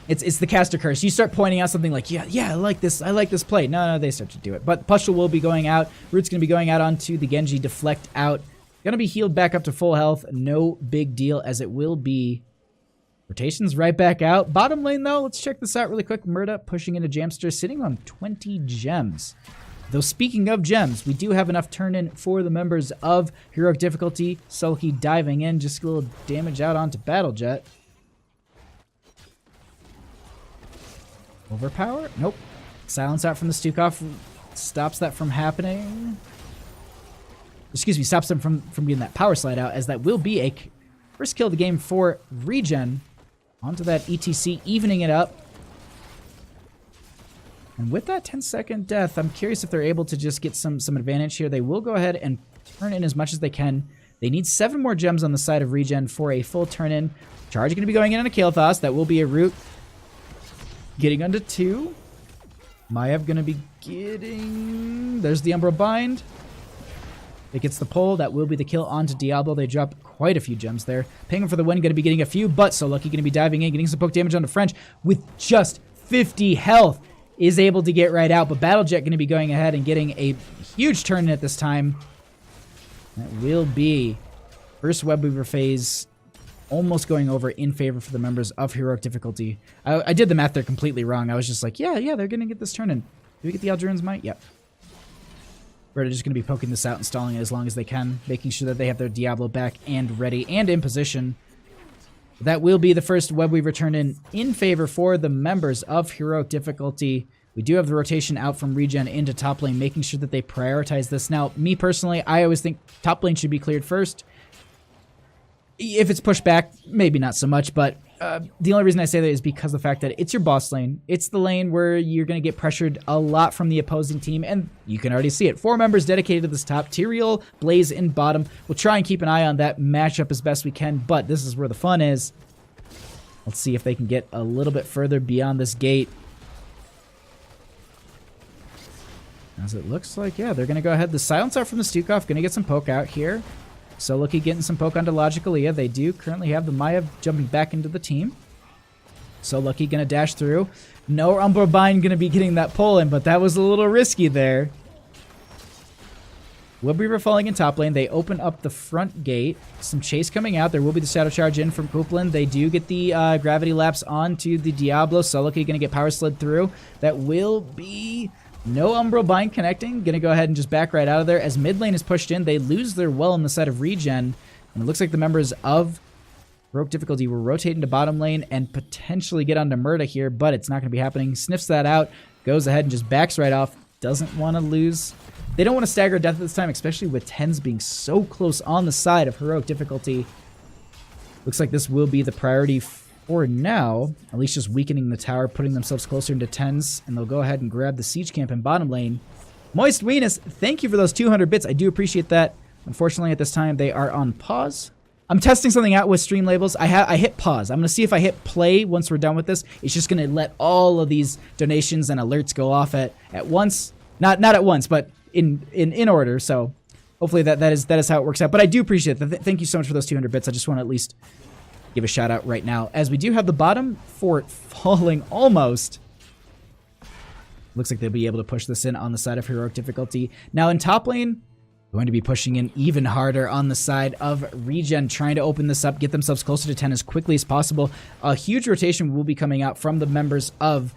It's the caster curse. You start pointing out something like, yeah, I like this play. No, they start to do it. But Pustule will be going out. Root's going to be going out onto the Genji. Deflect out. Going to be healed back up to full health. No big deal, as it will be rotations right back out. Bottom lane, though, let's check this out really quick. Murda pushing into Jamster, sitting on 20 gems. Though speaking of gems, we do have enough turn-in for the members of Heroic Difficulty. Sulky diving in, just a little damage out onto Battlejet. Overpower? Nope. Silence out from the Stukov stops that from happening. Excuse me, stops them from getting that power slide out, as that will be a first kill of the game for ReGen. Onto that ETC, evening it up. And with that 10-second death, I'm curious if they're able to just get some advantage here. They will go ahead and turn in as much as they can. They need 7 more gems on the side of ReGen for a full turn-in. Charge going to be going in on a Kael'thas. That will be a root. Getting onto 2. Maiev going to be getting... There's the Umbral Bind. It gets the pull. That will be the kill onto Diablo. They drop quite a few gems there. Penguin for the win. Going to be getting a few, but so lucky. Going to be diving in, getting some poke damage onto French with just 50 health. Is able to get right out, but Battlejet going to be going ahead and getting a huge turn at this time. That will be first Web Weaver phase almost going over in favor for the members of Heroic Difficulty. I did the math there completely wrong. I was just like, yeah, they're going to get this turn in. Do we get the Alduran's Might? Yep. They're just going to be poking this out, installing it as long as they can, making sure that they have their Diablo back and ready and in position. That will be the first Web Weaver turn in favor for the members of Heroic Difficulty. We do have the rotation out from ReGen into top lane, making sure that they prioritize this. Now, me personally, I always think top lane should be cleared first. If it's pushed back, maybe not so much, but the only reason I say that is because of the fact that it's your boss lane. It's the lane where you're going to get pressured a lot from the opposing team, and you can already see it. 4 members dedicated to this top. Tyrael, Blaze in bottom. We'll try and keep an eye on that matchup as best we can, but this is where the fun is. Let's see if they can get a little bit further beyond this gate. As it looks like, yeah, they're going to go ahead. The silence out from the Stukov, going to get some poke out here. So Loki getting some poke onto Logicalia. They do currently have the Maya jumping back into the team. So Lucky going to dash through. No Umbrobind going to be getting that pull in, but that was a little risky there. Webweaver falling in top lane. They open up the front gate. Some chase coming out. There will be the Shadow Charge in from Kuplin. They do get the Gravity Lapse onto the Diablo. So Lucky going to get Power Slid through. That will be... no Umbrobind connecting. Gonna go ahead and just back right out of there. As mid lane is pushed in, they lose their well on the side of ReGen. And it looks like the members of Heroic Difficulty will rotate into bottom lane and potentially get onto Murda here, but it's not going to be happening. Sniffs that out, goes ahead and just backs right off. Doesn't want to lose. They don't want to stagger death at this time, especially with 10s being so close on the side of Heroic Difficulty. Looks like this will be the priority for now, at least just weakening the tower, putting themselves closer into 10s, and they'll go ahead and grab the siege camp in bottom lane. Moist Venus, thank you for those 200 bits. I do appreciate that. Unfortunately, at this time, they are on pause. I'm testing something out with stream labels. I hit pause. I'm going to see if I hit play once we're done with this. It's just going to let all of these donations and alerts go off at once. Not at once, but in order. So hopefully that is how it works out. But I do appreciate that. Thank you so much for those 200 bits. I just want to at least give a shout out right now, as we do have the bottom fort falling almost. Looks like they'll be able to push this in on the side of Heroic Difficulty. Now in top lane, going to be pushing in even harder on the side of ReGen, trying to open this up, get themselves closer to 10 as quickly as possible. A huge rotation will be coming out from the members of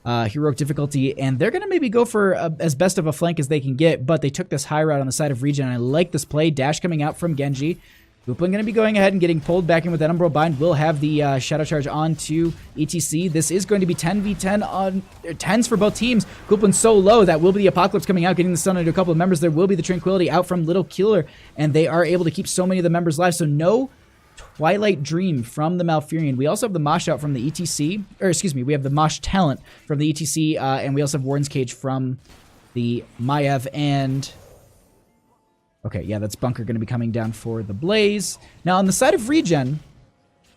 Heroic Difficulty, and they're going to maybe go for as best of a flank as they can get, but they took this high route on the side of ReGen. I like this play. Dash coming out from Genji. Kuplin going to be going ahead and getting pulled back in with that Umbrobind. Will have the Shadow Charge onto ETC. This is going to be 10v10 on 10s for both teams. Kuplin so low, that will be the Apocalypse coming out, getting the stun into a couple of members. There will be the Tranquility out from Little Killer, and they are able to keep so many of the members alive. So no Twilight Dream from the Malfurion. We also have the Mosh out from the ETC, or excuse me, we have the Mosh Talent from the ETC, and we also have Warden's Cage from the Maiev and... okay, yeah, that's Bunker going to be coming down for the Blaze. Now, on the side of ReGen,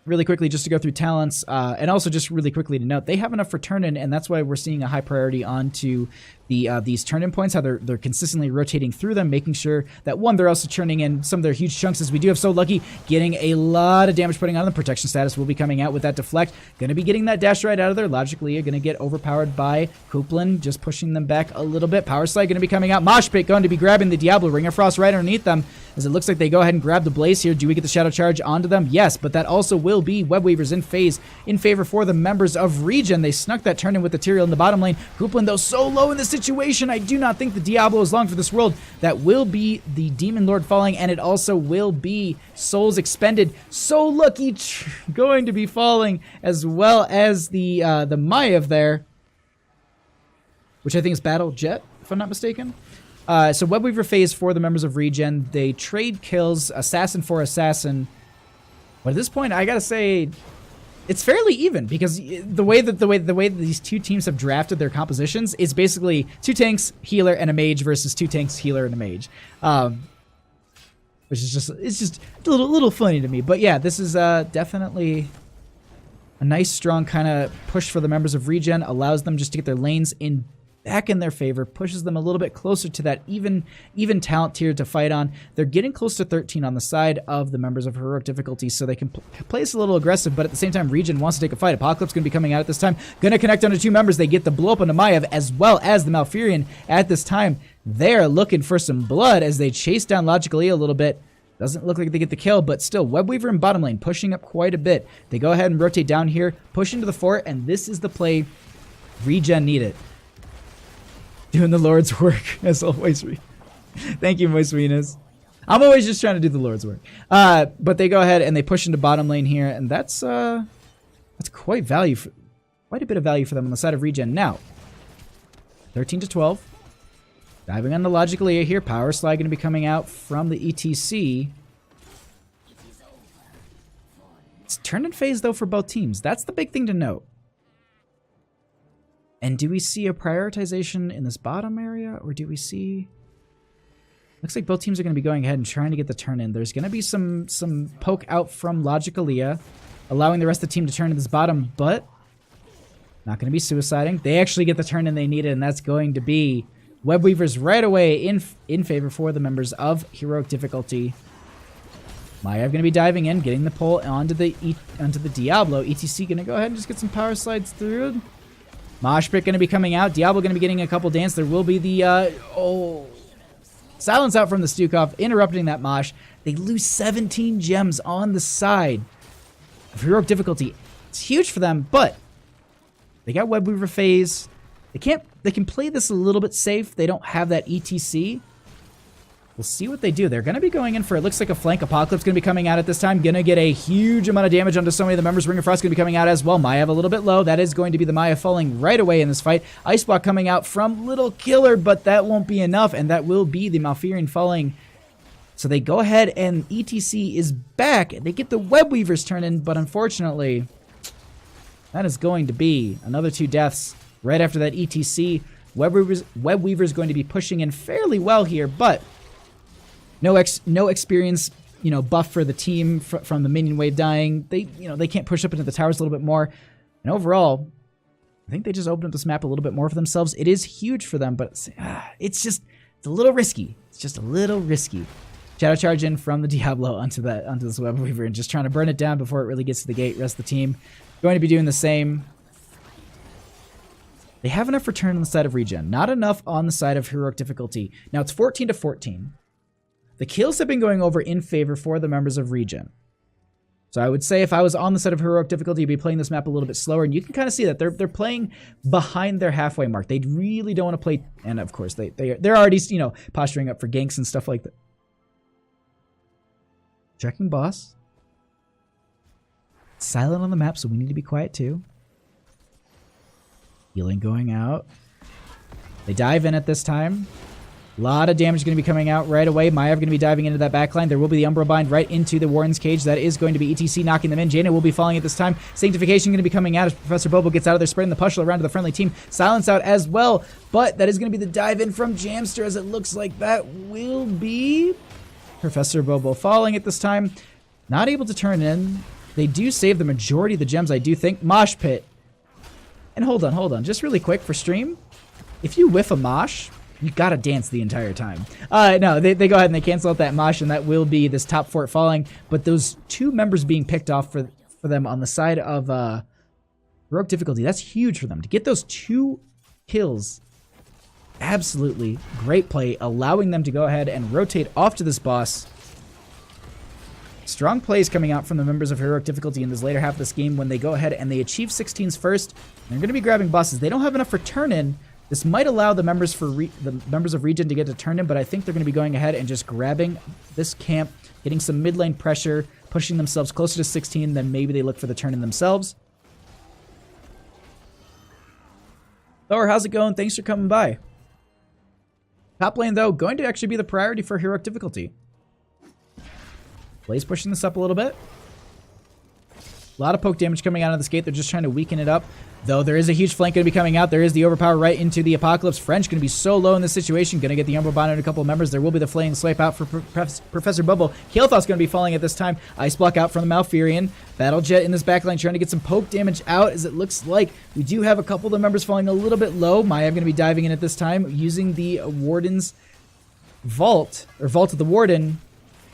really quickly, just to go through talents, and also just really quickly to note, they have enough for turn-in, and that's why we're seeing a high priority onto these turn-in points, how they're consistently rotating through them, making sure that, one, they're also turning in some of their huge chunks, as we do have So Lucky getting a lot of damage putting on them. Protection status will be coming out with that deflect. Going to be getting that dash right out of there. Logically, you're going to get overpowered by Kuplin, just pushing them back a little bit. Power Slide going to be coming out. Mosh Pit going to be grabbing the Diablo. Ring of Frost right underneath them, as it looks like they go ahead and grab the Blaze here. Do we get the Shadow Charge onto them? Yes, but that also will be Web Weavers in phase in favor for the members of ReGen. They snuck that turn in with the Tyrael in the bottom lane. Kuplin, though, so low in this situation. I do not think the Diablo is long for this world. That will be the Demon Lord falling, and it also will be Souls Expended. So Lucky going to be falling, as well as the Maiev there, which I think is Battle Jet, if I'm not mistaken. So Web Weaver phase for the members of ReGen. They trade kills, assassin for assassin. But at this point, I gotta say, it's fairly even, because the way that these two teams have drafted their compositions is basically 2 tanks, healer, and a mage versus 2 tanks, healer, and a mage. Which is just, it's just a little funny to me. But yeah, this is definitely a nice, strong kind of push for the members of ReGen. Allows them just to get their lanes in back in their favor, pushes them a little bit closer to that even talent tier to fight on. They're getting close to 13 on the side of the members of heroic difficulty, so they can play this a little aggressive, but at the same time, ReGen wants to take a fight. Apocalypse going to be coming out at this time. Going to connect onto 2 members. They get the blow up onto Maiev as well as the Malfurion at this time. They're looking for some blood as they chase down Logical E a little bit. Doesn't look like they get the kill, but still, Webweaver in bottom lane, pushing up quite a bit. They go ahead and rotate down here, push into the fort, and this is the play ReGen need it. Doing the Lord's work, as always. Thank you, Moiswinas. I'm always just trying to do the Lord's work. But they go ahead and they push into bottom lane here, and that's quite a bit of value for them on the side of ReGen. Now, 13 to 12. Diving on the Logical E here. Power Slide going to be coming out from the ETC. It's turn-in phase, though, for both teams. That's the big thing to note. And do we see a prioritization in this bottom area? Or do we see... Looks like both teams are going to be going ahead and trying to get the turn-in. There's going to be some poke out from Logical E, allowing the rest of the team to turn to this bottom, but not going to be suiciding. They actually get the turn-in they needed, and that's going to be... Webweavers right away in favor for the members of heroic difficulty. Maiev going to be diving in, getting the pull onto the Diablo. ETC going to go ahead and just get some power slides through. Mosh Pit going to be coming out. Diablo going to be getting a couple dance. There will be the silence out from the Stukov, interrupting that mosh. They lose 17 gems on the side of heroic difficulty. It's huge for them, but they got Webweaver phase. They can play this a little bit safe. They don't have that ETC. We'll see what they do. They're going to be going in for, it looks like a flank. Apocalypse going to be coming out at this time. Going to get a huge amount of damage onto so many of the members. Ring of Frost going to be coming out as well. Maiev a little bit low. That is going to be the Maiev falling right away in this fight. Ice Block coming out from Little Killer, but that won't be enough, and that will be the Malfurion falling. So they go ahead, and ETC is back. They get the Webweavers turn in, but unfortunately, that is going to be another 2 deaths. Right after that ETC, Webweaver's going to be pushing in fairly well here, but no experience, buff for the team from the minion wave dying. They can't push up into the towers a little bit more. And overall, I think they just opened up this map a little bit more for themselves. It is huge for them, but it's a little risky. It's just a little risky. Shadow charge in from the Diablo onto this Webweaver and just trying to burn it down before it really gets to the gate. Rest of the team going to be doing the same. They have enough return on the side of ReGen. Not enough on the side of heroic difficulty. Now it's 14 to 14. The kills have been going over in favor for the members of ReGen. So I would say if I was on the side of heroic difficulty, I'd be playing this map a little bit slower. And you can kind of see that they're playing behind their halfway mark. They really don't want to play. And of course, they're already, posturing up for ganks and stuff like that. Checking boss. It's silent on the map, so we need to be quiet too. Healing going out. They dive in at this time. A lot of damage going to be coming out right away. Maiev going to be diving into that backline. There will be the Umbra Bind right into the Warden's Cage. That is going to be ETC knocking them in. Jaina will be falling at this time. Sanctification going to be coming out as Professor Bobo gets out of there, spreading the pushel around to the friendly team. Silence out as well. But that is going to be the dive in from Jamster, as it looks like that will be Professor Bobo falling at this time. Not able to turn in. They do save the majority of the gems, I do think. Mosh Pit. And hold on. Just really quick for stream. If you whiff a mosh, you gotta dance the entire time. No, they go ahead and they cancel out that mosh, and that will be this top fort falling. But those 2 members being picked off for them on the side of heroic difficulty, that's huge for them. To get those 2 kills, absolutely great play, allowing them to go ahead and rotate off to this boss. Strong plays coming out from the members of heroic difficulty in this later half of this game when they go ahead and they achieve 16s first. They're going to be grabbing bosses. They don't have enough for turn-in. This might allow the members of ReGen to get to turn-in, but I think they're going to be going ahead and just grabbing this camp, getting some mid lane pressure, pushing themselves closer to 16, then maybe they look for the turn-in themselves. Thor, how's it going? Thanks for coming by. Top lane, though, going to actually be the priority for heroic difficulty. Blaze pushing this up a little bit. A lot of poke damage coming out of this gate. They're just trying to weaken it up. Though there is a huge flank going to be coming out. There is the overpower right into the Apocalypse. French going to be so low in this situation. Going to get the Umbral Bond on a couple of members. There will be the flaying swipe out for Professor Bubble. Kael'Thas going to be falling at this time. Ice Block out from the Malfurion. Battle Jet in this backline trying to get some poke damage out, as it looks like we do have a couple of the members falling a little bit low. Maiev going to be diving in at this time using the Warden's Vault, or Vault of the Warden.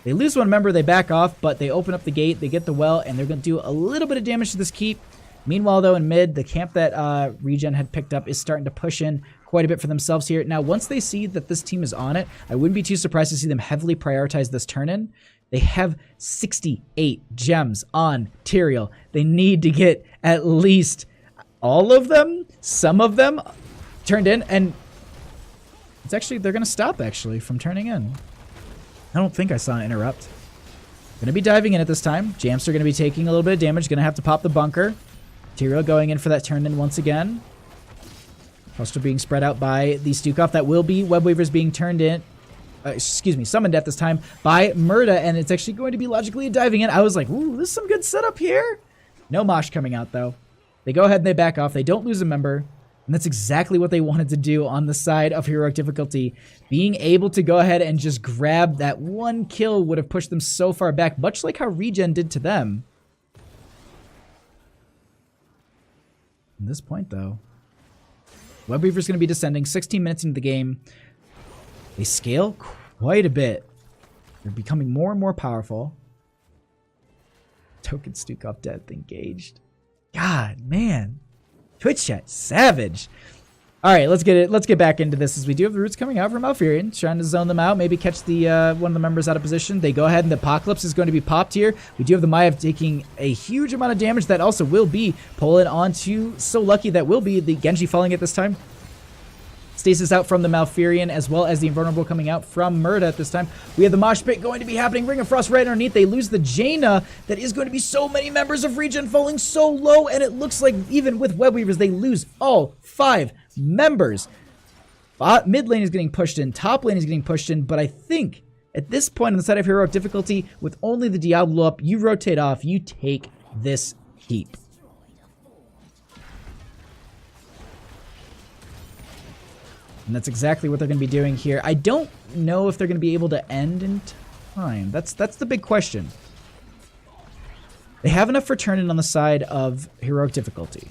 They lose one member, they back off, but they open up the gate, they get the well, and they're going to do a little bit of damage to this keep. Meanwhile, though, in mid, the camp that ReGen had picked up is starting to push in quite a bit for themselves here. Now, once they see that this team is on it, I wouldn't be too surprised to see them heavily prioritize this turn-in. They have 68 gems on Tyrael. They need to get at least all of them, some of them, turned in, and it's actually, they're going to stop, actually, from turning in. I don't think I saw an interrupt. Going to be diving in at this time. Jamster going to be taking a little bit of damage. Going to have to pop the bunker. Tyrael going in for that turn in once again. Cluster being spread out by the Stukov. That will be Web Weavers being turned in. Summoned at this time by Murda. And it's actually going to be logically diving in. I was like, ooh, this is some good setup here. No Mosh coming out, though. They go ahead and they back off. They don't lose a member. And that's exactly what they wanted to do on the side of heroic difficulty. Being able to go ahead and just grab that one kill would have pushed them so far back, much like how ReGen did to them. At this point, though, Web Weaver's going to be descending 16 minutes into the game. They scale quite a bit. They're becoming more and more powerful. Token Stukov dead, engaged. God, man. Twitch chat, savage. All right, let's get back into this, as we do have the roots coming out from Malfurion, trying to zone them out, maybe catch the one of the members out of position. They go ahead, and the Apocalypse is going to be popped here. We do have the Maiev taking a huge amount of damage. That also will be pulling onto So Lucky. That will be the Genji falling at this time. Stasis out from the Malfurion, as well as the Invulnerable coming out from Murda at this time. We have the Mosh Pit going to be happening. Ring of Frost right underneath. They lose the Jaina. That is going to be so many members of ReGen falling so low, and it looks like even with Web Weavers, they lose all 5 members. Mid lane is getting pushed in. Top lane is getting pushed in, but I think at this point on the side of heroic difficulty, with only the Diablo up, you rotate off, you take this keep. And that's exactly what they're going to be doing here. I don't know if they're going to be able to end in time. That's the big question. They have enough for turn-in on the side of heroic difficulty.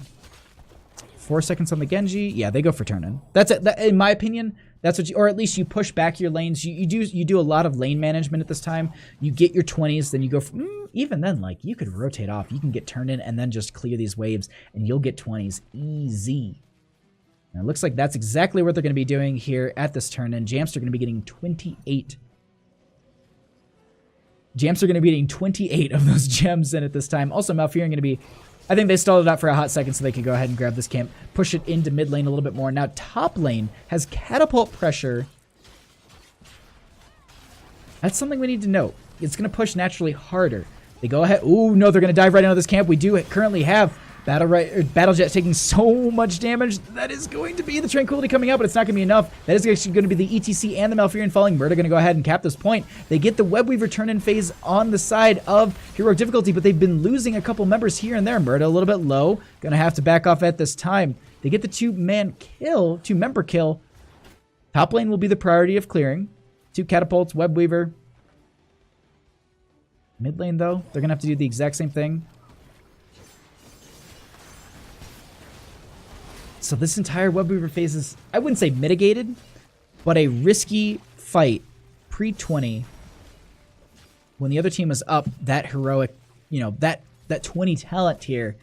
4 seconds on the Genji. Yeah, they go for turn-in. That's it. In my opinion, that's what you, or at least you push back your lanes. You do a lot of lane management at this time. You get your 20s, then you go for, even then, like, you could rotate off. You can get turn-in and then just clear these waves, and you'll get 20s easy. And it looks like that's exactly what they're going to be doing here at this turn-in. Jamster going to be getting 28. Jamster going to be getting 28 of those gems in at this time. Also, Malfurion going to be, I think they stalled it out for a hot second so they could go ahead and grab this camp, push it into mid lane a little bit more. Now, top lane has catapult pressure. That's something we need to note. It's going to push naturally harder. They go ahead. Ooh, no, they're going to dive right into this camp. We do currently have Battle Jet taking so much damage. That is going to be the Tranquility coming out, but it's not going to be enough. That is actually going to be the ETC and the Malfurion falling. Murda going to go ahead and cap this point. They get the Web Weaver turn-in phase on the side of heroic difficulty, but they've been losing a couple members here and there. Murda a little bit low. Going to have to back off at this time. They get the 2-member kill. Top lane will be the priority of clearing. 2 catapults, Web Weaver. Mid lane, though, they're going to have to do the exact same thing. So this entire Web Weaver phase is, I wouldn't say mitigated, but a risky fight pre-20 when the other team is up that heroic, you know, that 20 talent tier.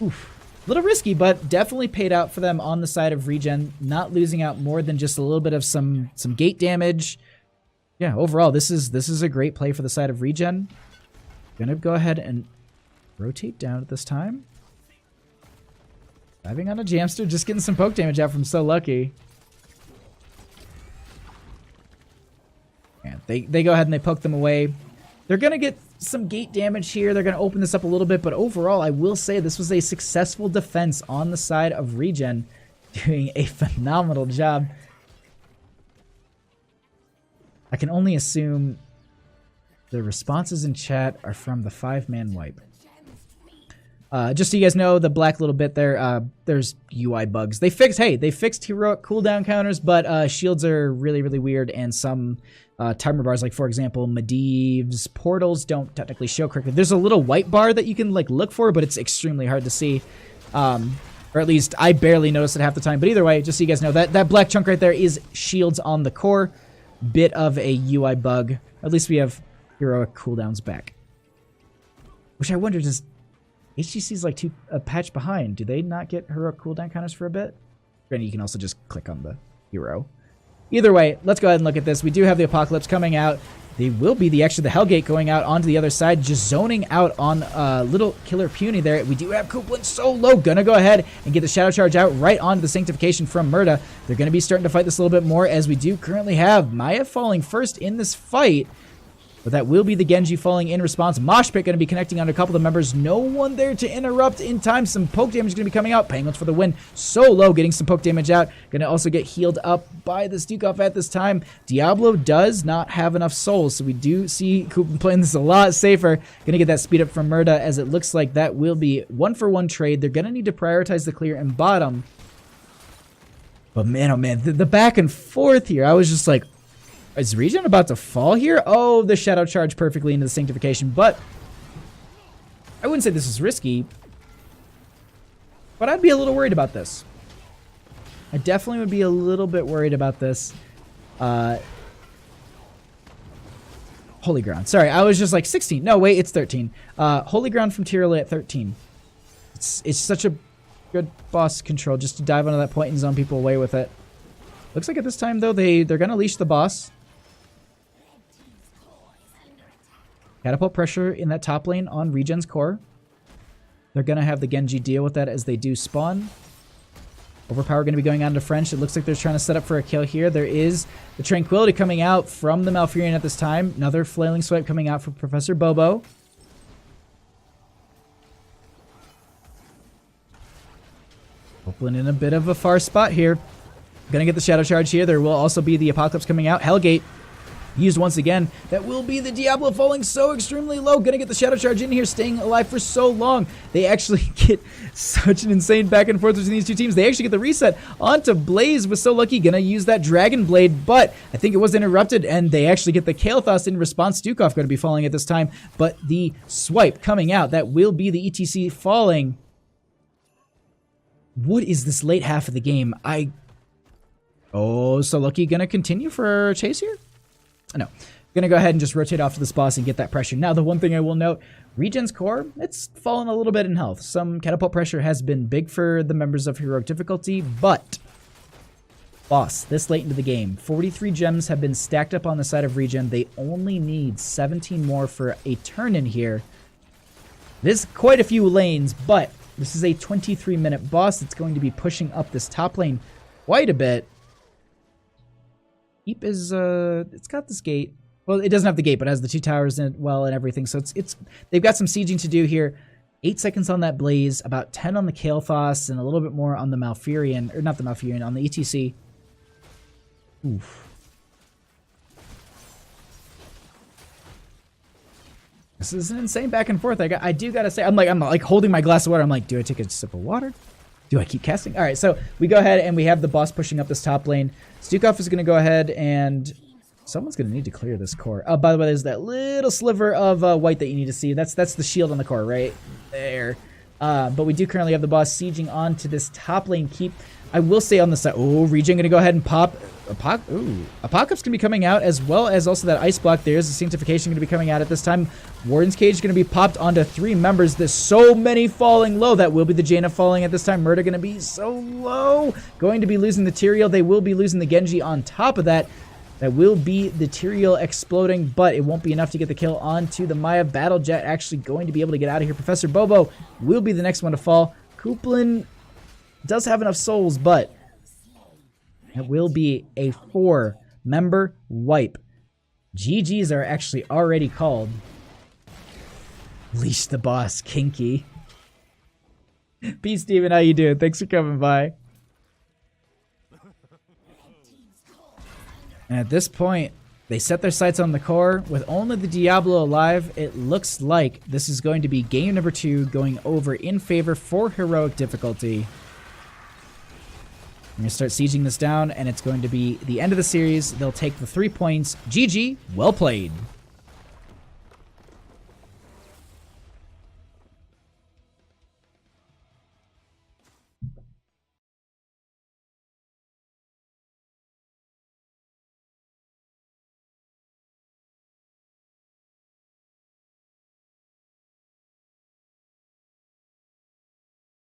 Oof. A little risky, but definitely paid out for them on the side of ReGen, not losing out more than just a little bit of some gate damage. Yeah, overall, this is a great play for the side of ReGen. Gonna go ahead and rotate down at this time. Diving on a Jamster, just getting some poke damage out from So Lucky. Yeah, they go ahead and they poke them away. They're going to get some gate damage here. They're going to open this up a little bit, but overall, I will say this was a successful defense on the side of ReGen, doing a phenomenal job. I can only assume the responses in chat are from the 5-man wipe. Just so you guys know, the black little bit there, there's UI bugs. They fixed heroic cooldown counters, but shields are really, really weird, and some timer bars, like for example, Medivh's portals don't technically show correctly. There's a little white bar that you can like look for, but it's extremely hard to see. Or at least I barely notice it half the time. But either way, just so you guys know, that black chunk right there is shields on the core. Bit of a UI bug. At least we have heroic cooldowns back. Which I wonder, does HTC's like a patch behind? Do they not get heroic cooldown counters for a bit? Granted, you can also just click on the hero. Either way, let's go ahead and look at this. We do have the Apocalypse coming out. They will be the Hellgate going out onto the other side, just zoning out on little Killer Puny there. We do have Kuplin so low. Gonna go ahead and get the Shadow Charge out right onto the Sanctification from Murda. They're gonna be starting to fight this a little bit more, as we do currently have Maya falling first in this fight. But that will be the Genji falling in response. Mosh Pit going to be connecting on a couple of the members. No one there to interrupt in time. Some poke damage going to be coming out. Penguins for the win. So low, getting some poke damage out. Going to also get healed up by the Stukov at this time. Diablo does not have enough souls, so we do see Coop playing this a lot safer. Going to get that speed up from Murda, as it looks like that will be 1-for-1 trade. They're going to need to prioritize the clear in bottom. But man, oh man, the back and forth here. I was just like, is ReGen about to fall here? Oh, the Shadow Charge perfectly into the Sanctification, but I wouldn't say this is risky, but I'd be a little worried about this. I definitely would be a little bit worried about this. Holy Ground. Sorry, I was just like 16. No, wait, it's 13. Holy Ground from Tiroli at 13. It's such a good boss control just to dive onto that point and zone people away with it. Looks like at this time, though, they're going to leash the boss. Catapult pressure in that top lane on ReGen's core. They're going to have the Genji deal with that as they do spawn. Overpower going to be going on to French. It looks like they're trying to set up for a kill here. There is the Tranquility coming out from the Malfurion at this time. Another Flailing Swipe coming out from Professor Bobo. Open in a bit of a far spot here. Gonna get the Shadow Charge here. There will also be the Apocalypse coming out. Hellgate used once again. That will be the Diablo falling so extremely low. Gonna get the Shadow Charge in here, staying alive for so long. They actually get such an insane back and forth between these two teams. They actually get the reset onto Blaze. Was so lucky. Gonna use that Dragon Blade, but I think it was interrupted, and they actually get the Kael'thas in response. Stukov going to be falling at this time, but the swipe coming out. That will be the ETC falling. What is this late half of the game? Oh, so Lucky gonna continue for a chase here? No. Gonna go ahead and just rotate off to this boss and get that pressure. Now, the one thing I will note, ReGen's core, it's fallen a little bit in health. Some catapult pressure has been big for the members of Heroic Difficulty, but boss, this late into the game, 43 gems have been stacked up on the side of ReGen. They only need 17 more for a turn in here. There's quite a few lanes, but this is a 23-minute boss that's going to be pushing up this top lane quite a bit. Keep is it's got this gate. Well, it doesn't have the gate, but it has the two towers in it, well, and everything. So it's they've got some sieging to do here. 8 seconds on that Blaze, about 10 on the Kael'thas, and a little bit more on the Malfurion, or not the Malfurion, on the ETC. Oof. This is an insane back and forth. I do gotta say, I'm like holding my glass of water. I'm like, do I take a sip of water? Do I keep casting? All right, so we go ahead and we have the boss pushing up this top lane. Stukov is going to go ahead and someone's going to need to clear this core. Oh, by the way, there's that little sliver of white that you need to see. That's the shield on the core right there. But we do currently have the boss sieging onto this top lane keep. I will say on the side, oh, ReGen going to go ahead and pop. Apocalypse going to be coming out, as well as also that ice block. There's the Sanctification going to be coming out at this time. Warden's Cage is going to be popped onto 3 members. There's so many falling low. That will be the Jaina falling at this time. Murda going to be so low. Going to be losing the Tyrael. They will be losing the Genji on top of that. That will be the Tyrael exploding, but it won't be enough to get the kill onto the Maya. Battle Jet actually going to be able to get out of here. Professor Bobo will be the next one to fall. Kuplin does have enough souls, but it will be a 4-member wipe. GGs are actually already called. Leash the boss, kinky. Peace, Steven. How you doing? Thanks for coming by. And at this point, They set their sights on the core. With only the Diablo alive, it looks like this is going to be game number 2 going over in favor for heroic difficulty. I'm going to start sieging this down, and it's going to be the end of the series. They'll take the 3 points. GG, well played.